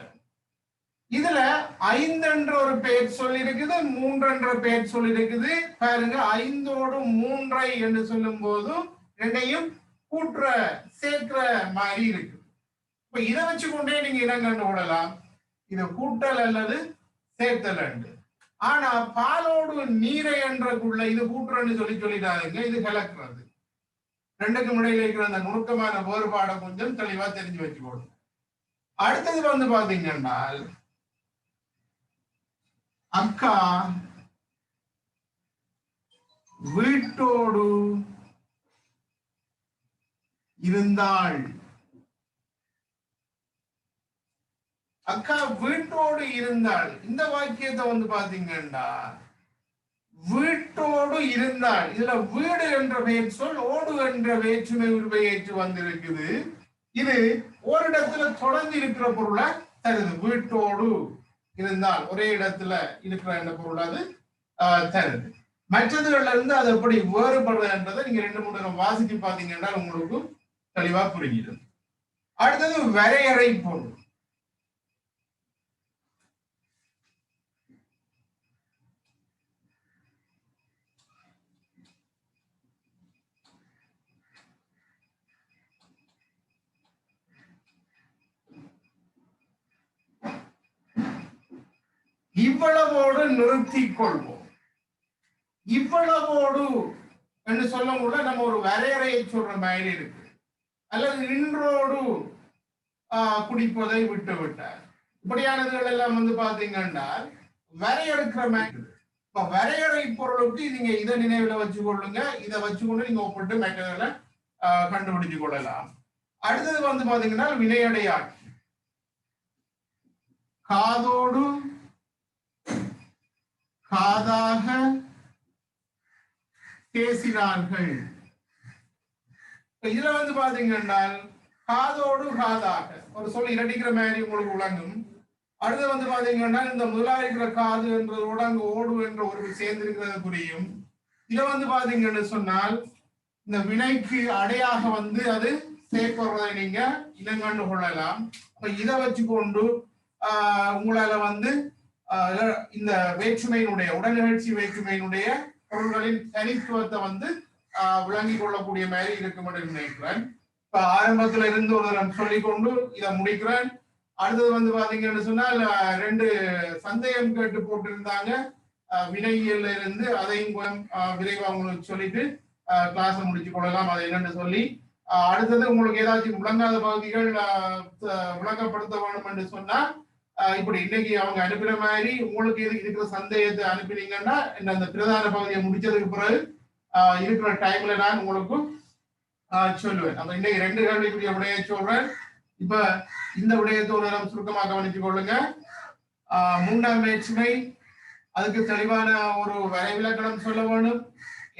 இதுல 5 என்ற ஒரு பெயர் சொல் இருக்குது, 3 என்ற பெயர் சொல் இருக்குது. பாருங்க, 5ஓடு 3 என்று சொல்லும் போது ரெண்டையும் கூட்டுற சேர்க்கிற மாதிரி இருக்கு. இப்ப இதை வச்சுக்கொண்டே நீங்க இனம் கண்டு விடலாம், இது கூட்டல் அல்லது சேர்த்தல் அண்டு. ஆனா பாலோடு நீரை என்றக்குள்ள இது கூட்டுறன்னு சொல்லிட்டாருங்க, இது கலக்கிறது. ரெண்டுக்கும் இடையில இருக்கிற அந்த நுணுக்கமான வேறுபாடை கொஞ்சம் தெளிவா தெரிஞ்சு வச்சுக்கோங்க. அடுத்தது வந்து பாத்தீங்கன்னா அக்கா வீட்டோடு இருந்தாள். அக்கா வீட்டோடு இருந்தாள். இந்த வாக்கியத்தை வந்து பாத்தீங்கன்னா வீட்டோடு இருந்தாள். இதுல வீடு என்ற பெயர் சொல் ஓடு என்ற வேற்றுமை உருவை ஏற்று வந்திருக்குது. இது ஒரு இடத்துல தொடர்ந்து இருக்கிற பொருளை தருது. வீட்டோடு இருந்தால் ஒரே இடத்துல இருக்கிற என்ற பொருள் அது தருது. மற்றதுகள்ல இருந்து அது எப்படி வேறுபடுறதுன்றதை நீங்க 2-3 தடவை வாசிச்சு பாத்தீங்கன்னா உங்களுக்கு தெளிவா புரிஞ்சிடும். அடுத்தது வரையறை பொருள். இவ்வளவோடு நிறுத்திக் கொள்வோம். இவ்வளவோடு என்று சொல்ல கூட நம்ம ஒரு வரையறையை சொல்ற மாதிரி இருக்கு. அல்லது இன்றோடு குடிப்பதை விட்டு விட்டார், இப்படியானதுகள் எல்லாம் வந்து பாத்தீங்கன்னா வரையறுக்கிற மாதிரி. இப்ப வரையறை பொருளுக்கு நீங்க இதை நினைவுல வச்சு கொள்ளுங்க. இதை வச்சுக்கொண்டு நீங்க ஒப்பிட்டு மற்றதுல கண்டுபிடிச்சு கொள்ளலாம். அடுத்தது வந்து பாத்தீங்கன்னா வினையடையாட்சி. காதோடு காதாக பேசினார்கள். இதுல வந்து பாத்தீங்கன்னா காதோடு காதாக ஒரு சொல் இரட்டிக்கிற மாதிரி உங்களுக்கு விளங்கும். அடுத்து வந்து பாத்தீங்கன்னா இந்த முதலாக இருக்கிற காது என்றதோட அங்க ஓடு என்ற ஒரு சேர்ந்திருக்கிறது புரியும். இதை வந்து பாத்தீங்கன்னு சொன்னால் இந்த வினைக்கு அடையாக வந்து அது சேர்ப்படுறதை நீங்க இனங்கண்டு கொள்ளலாம். அப்ப இதை வச்சு கொண்டு உங்களால வந்து இந்த வேற்றுமையினுடைய உடல் நிகழ்ச்சி வேற்றுமையினுடைய பொருள்களின் தனித்துவத்தை வந்து விளங்கிக் கொள்ளக்கூடிய மாதிரி இருக்கும் என்று நினைக்கிறேன். இப்ப ஆரம்பத்துல இருந்து ஒரு தரம் சொல்லிக்கொண்டு இதை முடிக்கிறேன். அடுத்தது வந்து பாத்தீங்கன்னு சொன்னால் 2 சந்தேகம் கேட்டு போட்டிருந்தாங்க வினையியல்ல இருந்து, அதையும் விரைவா உங்களுக்கு சொல்லிட்டு கிளாஸ் முடிச்சு கொள்ளலாம். அதை என்னன்னு சொல்லி அடுத்தது உங்களுக்கு ஏதாச்சும் விளங்காத பகுதிகள் விளங்கப்படுத்த வேண்டும் என்று சொன்னா இப்படி இன்னைக்கு அவங்க அனுப்பின மாதிரி உங்களுக்கு இருக்கிற சந்தேகத்தை அனுப்பினீங்கன்னா அந்த பிரதான பகுதியை முடிச்சதுக்கு பிறகு இருக்கிற டைம்ல நான் உங்களுக்கு சொல்லுவேன். அப்ப இன்னைக்கு 2 கேள்விக்குரிய விடையை சொல்றேன். இப்ப இந்த விடயத்தை ஒரு நேரம் சுருக்கமாக கவனிச்சு கொள்ளுங்க. 3ஆம் வேற்றுமை, அதுக்கு தெளிவான ஒரு வரைவிலக்கணம் சொல்ல வேணும்.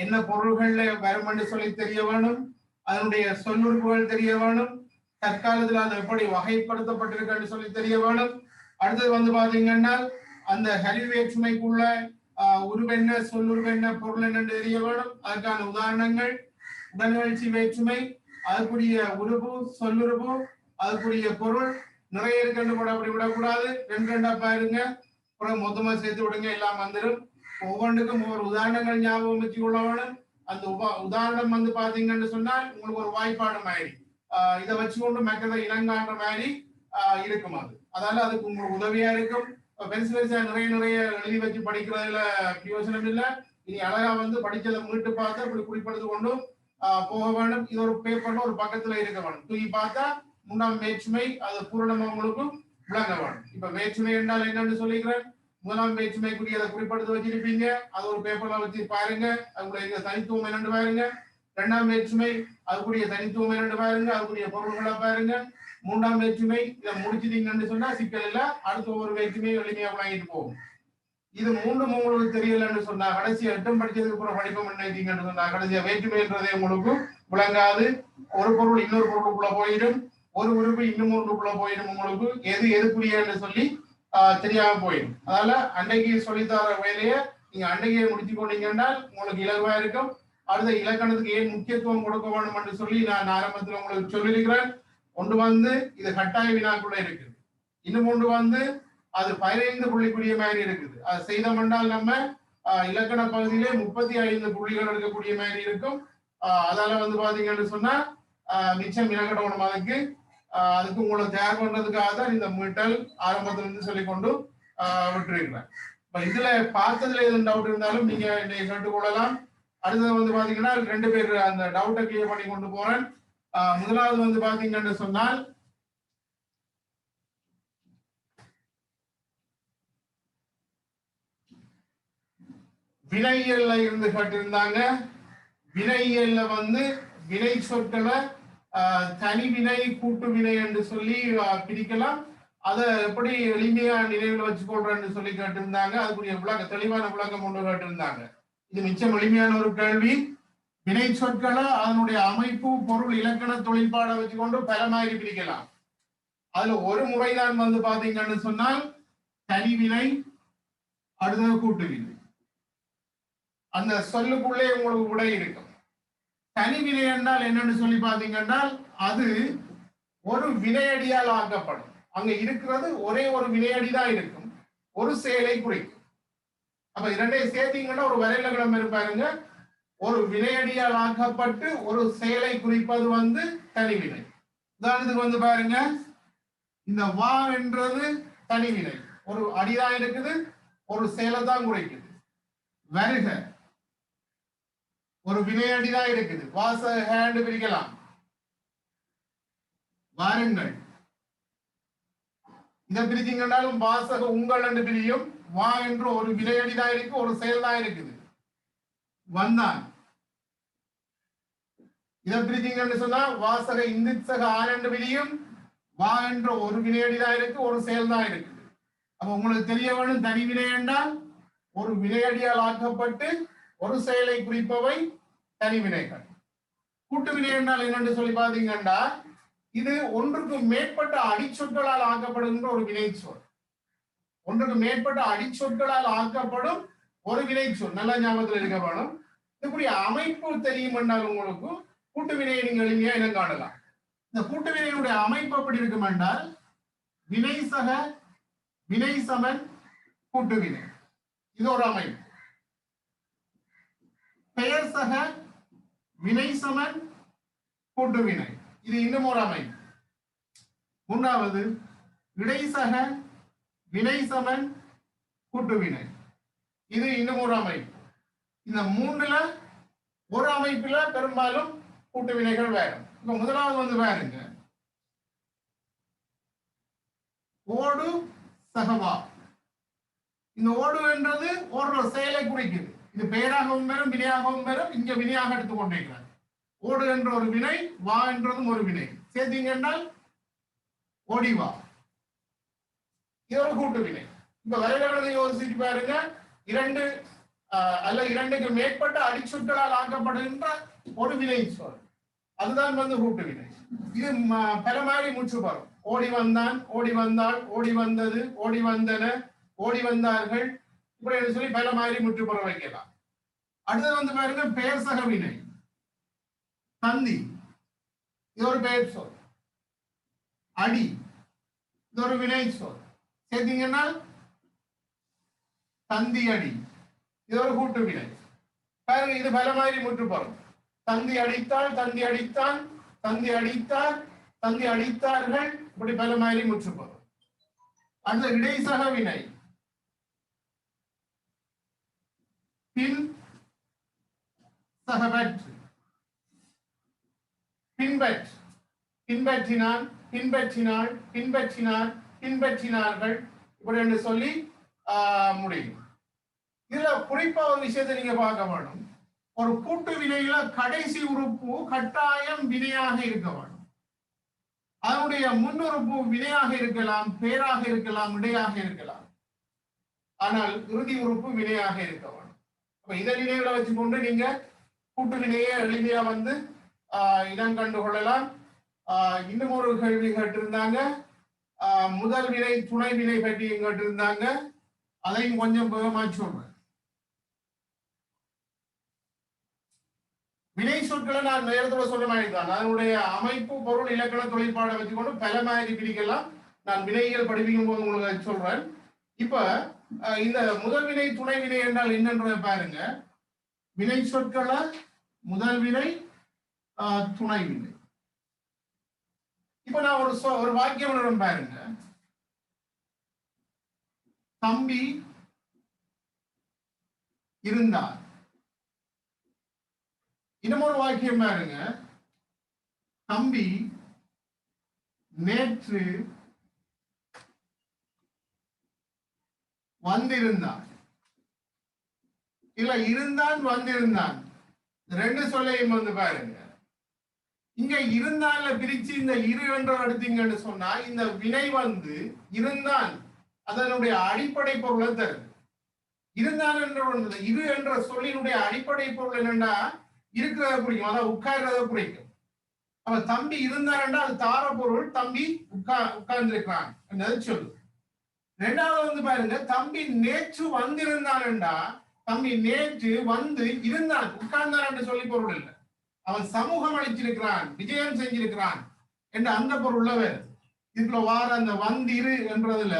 என்ன பொருள்கள்ல வரும் என்று சொல்லி தெரிய வேணும். அதனுடைய சொல்லுறுப்புகள் தெரிய வேணும். தற்காலத்தில் அது எப்படி வகைப்படுத்தப்பட்டிருக்கு சொல்லி தெரிய வேணும். அடுத்தது வந்து பாத்தீங்கன்னா அந்த ஹரி வேற்றுமைக்குள்ள உருவென்ன சொல்லுருவென்ன பொருள் என்னன்னு தெரிய வேணும். அதுக்கான உதாரணங்கள் உடல்நிகழ்ச்சி வேற்றுமை, அதுக்குரிய உருவு சொல்லுருவு, அதுக்குரிய பொருள் நிறைய இருக்குன்னு கூட அப்படி விடக்கூடாது. 2 பாருங்க, அப்புறம் மொத்தமா சேர்த்து விடுங்க, எல்லாம் வந்துடும். ஒவ்வொன்றுக்கும் ஒவ்வொரு உதாரணங்கள் ஞாபகம் வச்சு கொள்ள வேணும். அந்த உதாரணம் வந்து பாத்தீங்கன்னு சொன்னால் உங்களுக்கு ஒரு வாய்ப்பாடு மாதிரி இதை வச்சுக்கொண்டு மக்களை இனங்காண்ற மாதிரி இருக்கும். அதனால அதுக்கு உங்களுக்கு உதவியா இருக்கும். பெருசா நிறைய எழுதி வச்சு படிக்கிறதுல பிரயோஜனம் இல்லை. இனி அழகா வந்து படிச்சதை மீட்டு பார்த்து அப்படி குறிப்பிடுத்து கொண்டும் போக வேண்டும். இது ஒரு பேப்பர்ல ஒரு பக்கத்துல இருக்க வேண்டும். தூக்கி பார்த்தா 3ஆம் வேற்றுமை அது பூரணமா உங்களுக்கு விளங்க வேண்டும். இப்ப வேற்றுமை என்றால் என்னன்னு சொல்லிக்கிறேன். 1ஆம் வேற்றுமைக்குரிய அதை குறிப்பிடுத்து வச்சிருப்பீங்க, அது ஒரு பேப்பர்ல வச்சு பாருங்க. அதுக்குள்ள தனித்துவம் என்னன்னு பாருங்க. 2ஆம் வேற்றுமை அதுக்குரிய தனித்துவம் என்னன்னு பாருங்க, அதுக்குரிய பொருள்களை பாருங்க. 3ஆம் வேற்றுமை இதை முடிச்சிட்டீங்கன்னு சொன்னா சிக்கல் இல்ல, அடுத்த ஒவ்வொரு வேற்றுமையும் எளிமையா விளங்கிட்டு போகும். இது 3 உங்களுக்கு தெரியலன்னு சொன்னா கடைசி 8 படிச்சதுக்கு அப்புறம் படிப்போம் நினைச்சீங்கன்னு சொன்னா கடைசியா வேற்றுமைன்றதே உங்களுக்கு விளங்காது. ஒரு பொருள் இன்னொரு பொருளுக்குள்ள போயிடும், ஒரு உறுப்பு இன்னும் ஒன்றுக்குள்ள போயிடும். உங்களுக்கு எதுக்குரியன்னு சொல்லி தெரியாம போயிடும். அதனால அன்னைக்கு சொல்லித்தர வேலையை நீங்க அன்னைக்கே முடிச்சு கொண்டீங்கன்னா உங்களுக்கு இலகுவா இருக்கும். அடுத்த இலக்கணத்துக்கு ஏன் முக்கியத்துவம் கொடுக்க வேண்டும் என்று சொல்லி நான் ஆரம்பத்தில் உங்களுக்கு சொல்லியிருக்கிறேன். ஒன்று வந்து இது கட்டாய வினாக்குள்ள இருக்குது, இன்னும் ஒன்று வந்து அது 15 புள்ளிக்குரிய மாதிரி இருக்குது. அது செய்தோம்னால் நம்ம இலக்கண பகுதியிலே 35 புள்ளிகள் எடுக்கக்கூடிய மாதிரி இருக்கும். அதால வந்து பாத்தீங்கன்னு சொன்னா மிச்சம் இலக்கணம் அதுக்கு உங்களை தயார் பண்றதுக்காக தான் இந்த மீட்டல் ஆரம்பத்துல இருந்து சொல்லிக்கொண்டு விட்டுருக்கிறேன். இப்ப இதுல பார்த்ததுல எதுவும் டவுட் இருந்தாலும் நீங்க என்னை கேட்டுக்கொள்ளலாம். அடுத்தது வந்து பாத்தீங்கன்னா 2 பேர் அந்த டவுட்டை கிளியர் பண்ணி கொண்டு போறேன். முதலாவது வந்து பாத்தீங்கன்னு சொன்னால் வினையியல்ல இருந்து கேட்டிருந்தாங்க. வினையியல்ல வந்து வினை சொற்களை தனி வினை கூட்டு வினை என்று சொல்லி பிரிக்கலாம். அதை எப்படி எளிமையா நினைவில் வச்சுக்கொள்றேன்னு சொல்லி கேட்டிருந்தாங்க. அதுக்குரிய தெளிவான விளக்கம் ஒன்று கேட்டிருந்தாங்க. இது மிச்சம் எளிமையான ஒரு கேள்வி. வினை சொற்களை அதனுடைய அமைப்பு பொருள் இலக்கண தொழிற்பாடை வச்சுக்கொண்டு பல மாதிரி பிரிக்கலாம். அதுல ஒரு முறைதான் வந்து பாத்தீங்கன்னு சொன்னால் தனி வினை, அடுத்தது கூட்டு வினை. அந்த சொல்லுக்குள்ளே உங்களுக்கு விடை இருக்கும். தனிவினை என்றால் என்னன்னு சொல்லி பாத்தீங்கன்னா அது ஒரு வினையடியால் ஆக்கப்படும். அங்க இருக்கிறது ஒரே ஒரு வினையடி தான் இருக்கும், ஒரு செயலை குறிக்கும். அப்ப இரண்டையும் சேர்த்தீங்கன்னா ஒரு வரையிலக்கணம் இருப்பாருங்க. ஒரு வினையடியால் ஆக்கப்பட்டு ஒரு செயலை குறிப்பது வந்து தனிவினை. உதாரணத்துக்கு பாருங்க, இந்த வா என்றது தனிவினை, ஒரு அடிதான் இருக்குது, ஒரு செயலை தான் குறிக்குது. வருக ஒரு வினையடிதான் இருக்குது, வாசக பிரிக்கலாம். வாருங்கள் இதை பிரித்தீங்கன்னாலும் வாசக உங்கள் என்று பிரியும். வா என்று ஒரு வினையடிதான் இருக்கு, ஒரு செயல் தான் இருக்குது. வந்தான் இதை பிரித்தீங்கன்னு சொன்னா வாசக இந்திசக ஆனண்டு பிரியும். வா என்ற ஒரு வினையடிதான் இருக்கு, ஒரு செயல் தான் இருக்குது. அப்ப உங்களுக்கு தெரிய வேணும், தனி வினை என்றால் ஒரு வினையடியால் ஆக்கப்பட்டு ஒரு செயலை குறிப்பவை தனிவினைகள். கூட்டு வினை என்றால் என்னன்னு சொல்லி பாத்தீங்கன்னா இது ஒன்றுக்கு மேற்பட்ட அடிச்சொற்களால் ஆக்கப்படுகின்ற ஒரு வினைச்சொல். ஒன்றுக்கு மேற்பட்ட அடிச்சொற்களால் ஆக்கப்படும் ஒரு வினைச்சொல். நல்ல ஞாபகத்தில் இருக்க வேணும். இப்படி அமைப்பு தெரியும் என்றால் உங்களுக்கு கூட்டு வினையை நீங்கள் எளிமையா இனம் காணலாம். இந்த கூட்டு வினையினுடைய அமைப்பு எப்படி இருக்கும் என்றால் வினை சக வினை சமன் கூட்டு வினை, இது ஒரு அமைப்பு. பெயர் சக வினை சமன் கூட்டு வினை, இது இன்னும் ஒரு அமைப்பு. மூன்றாவது இடைசக வினை சமன் கூட்டு வினை, இது இன்னும் ஒரு அமைப்பு. இந்த மூன்றுல ஒரு அமைப்புல பெரும்பாலும் கூட்டு வினைகள் வேறும். இப்ப முதலாவது பாருங்க, ஓடு சகவா. இந்த ஓடு என்றது ஒரு செயலை குறிக்குது. இது பெயராகவும் பெறும், வினையாகவும் பெறும். இங்க வினையாக எடுத்துக்கொண்டிருக்கிறார். ஓடு என்ற ஒரு வினை, வா என்றதும் ஒரு வினை. சேர்த்தீங்கன்னா ஓடிவா, இது ஒரு கூட்டு வினை. இப்ப வரையறை யோசிச்சு பாருங்க, இரண்டு அல்ல இரண்டுக்கு மேற்பட்ட அடிச்சொற்களால் ஆக்கப்படுகின்ற ஒரு வினை சொல், அதுதான் கூட்டு வினை. இது பல மாதிரி முற்று வரும். ஓடி வந்தான், ஓடி வந்தாள், ஓடி வந்தது, ஓடி வந்தன, ஓடி வந்தார்கள், இப்படி சொல்லி பல மாதிரி முற்று பெற வைக்கலாம். அடுத்தது பாருங்க பெயர் சக வினை. தந்தி, இது ஒரு பெயர் சொல். அடி, இது ஒரு வினை சொல். சேர்த்தீங்கன்னா தந்தி அடி, இது ஒரு கூட்டு வினை. பாருங்க, இது பல மாதிரி முற்று பெறும். தந்தி அடித்தாள், தந்தி அடித்தான், தந்தி அடித்தார், தந்தி அடித்தார்கள், இப்படி பல மாதிரி முற்று பெறும். அந்த இடைசக வினை பின் சகபற்று, பின்பற்று, பின்பற்றினான், பின்பற்றினாள், பின்பற்றினார், பின்பற்றினார்கள், இப்படி என்று சொல்லி முடியும். இதுல குறிப்பா ஒரு விஷயத்தை நீங்க பார்க்க வேணும். ஒரு கூட்டு வினையில கடைசி உறுப்பு கட்டாயம் வினையாக இருக்க வேண்டும். அதனுடைய முன்னுறுப்பு வினையாக இருக்கலாம், பேராக இருக்கலாம், இடையாக இருக்கலாம். ஆனால் இறுதி உறுப்பு வினையாக இருக்க வேண்டும். அப்ப இதை நினைவுல வச்சுக்கொண்டு நீங்க கூட்டு வினையை எளிமையா இனம் கண்டு கொள்ளலாம். இன்னும் ஒரு கேள்வி கேட்டிருந்தாங்க, முதல் வினை துணை வினை பற்றி கேட்டிருந்தாங்க. அதையும் கொஞ்சம் வேகமா சொல்றேன். வினை சொற்களை நான் நேரத்தோட சொல்ல மாதிரி தான், அதனுடைய அமைப்பு, பொருள், இலக்கண, தொழிற்பாடை வச்சுக்கொண்டு பல மாதிரி பிரிக்கலாம். நான் வினைகள் படிப்பிக்கும் போது உங்களுக்கு சொல்றேன். இப்ப இந்த முதல் வினை துணை வினை என்றால் என்னன்றதை பாருங்க. வினை சொற்களை முதல் வினை துணை வினை. இப்ப நான் ஒரு வாக்கியம் பாருங்க. தம்பி இருந்தார். இன்னும் ஒரு வாக்கியம் பாருங்க. தம்பி நேற்று வந்திருந்தான். இல்ல இருந்தான் வந்திருந்தான், ரெண்டு சொல்லையும் பாருங்க. இங்க இருந்தான்ல பிரிச்சு இந்த இரு என்ற எடுத்தீங்கன்னு சொன்னா இந்த வினை இருந்தான் அதனுடைய அடிப்படை பொருளை தருது. இருந்தான் என்ற இரு என்ற சொல்லினுடைய அடிப்படை பொருள் என்னன்னா இருக்கிறத பிடிக்கும், அதாவது உட்கார்றத பிடிக்கும். அப்ப தம்பி இருந்தான்டா அது தார பொருள், தம்பி உட்கார்ந்து இருக்கிறான் என்றது சொல்லுது. ரெண்டாவது பாருங்க, தம்பி நேற்று வந்திருந்தான்டா தம்பி நேற்று வந்து இருந்தான் உட்கார்ந்தான் என்று சொல்லி பொருள் இல்லை. அவன் சமூகம் அளிச்சிருக்கிறான், விஜயம் செஞ்சிருக்கிறான் என்ற அந்த பொருள்ல வருது. இதுக்குள்ள வார அந்த வந்திரு என்றதுல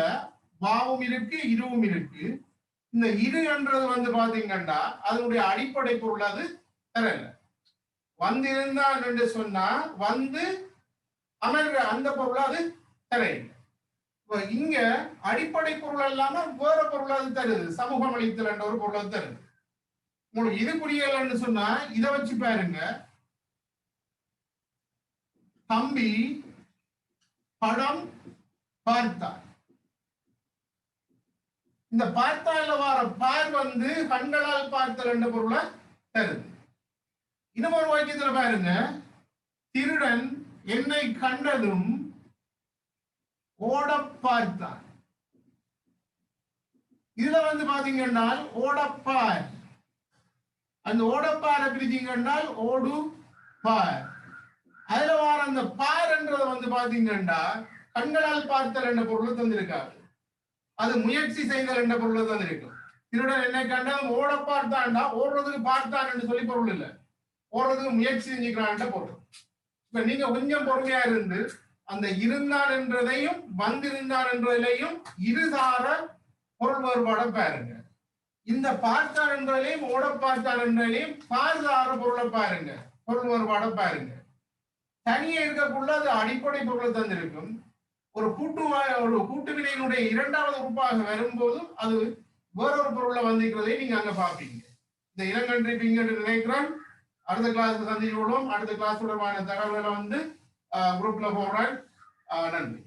வாவும் இருக்கு இருவும் இருக்கு. இந்த இரு என்றது வந்து பாத்தீங்கன்னா அதனுடைய அடிப்படை பொருள் அது தரல. வந்திருந்தான் என்று சொன்னா வந்து அமர்ற அந்த பொருள் அது தரையில்லை. இங்க அடிப்படை பொருள் இல்லாம வேற பொருள் அது தருது. சமூகம் அளித்தல் என்ற ஒரு பொருள் தருது. உங்களுக்கு இது புரியலன்னு சொன்னா இதை வச்சு பாருங்க. தம்பி படம் பார்த்தார். இந்த பார்த்தால வார பார் வந்து கண்களால் பார்த்தல் என்ற பொருளை தருது. இன்னொரு வாக்கியத்துல பாருங்க, திருடன் என்னை கண்டதும் ஓட பார்த்தான். இதுல வந்து பாத்தீங்கன்னா ஓடப்பார், அந்த ஓடப்பாரை பிரிச்சீங்கன்னா ஓடு பார். அதுல வார அந்த பார் என்றதை வந்து பாத்தீங்கன்னா கண்களால் பார்த்தல் என்ற பொருளை தந்திருக்காரு. அது முயற்சி செய்தல் என்ற பொருளை தந்திருக்கும். திருடன் என்னை கண்டதும் ஓட பார்த்தான்டா, ஓடுறதுக்கு பார்த்தான் என்று சொல்லி பொருள் இல்லை, ஓடுறதுக்கு முயற்சி செஞ்சுக்கிறான் பொருள். இப்ப நீங்க கொஞ்சம் பொறுமையா இருந்து அந்த இருந்தான் என்றதையும் வந்திருந்தான் என்றதையும் இருசார பொருள் வேறுபாட பாருங்க. இந்த பார்த்தான் என்றதையும் ஓட பார்த்தான் என்றதையும் பார்சார பொருளை பாருங்க, பொருள் வேறுபாட பாருங்க. தனியே இருக்கக்குள்ள அது அடிப்படை பொருளை தந்திருக்கும். ஒரு கூட்டு வினையினுடைய இரண்டாவது உறுப்பாக வரும்போதும் அது வேறொரு பொருளை வந்திருக்கிறதை நீங்க அங்க பாப்பீங்க. இந்த இளங்கன்றிப்பீங்க நினைக்கிறேன். அடுத்த கிளாஸ் சந்திச்சு கொள்வோம். அடுத்த கிளாஸ் தொடர்பான தகவல்களை வந்து குரூப்ல போடுறேன். நன்றி.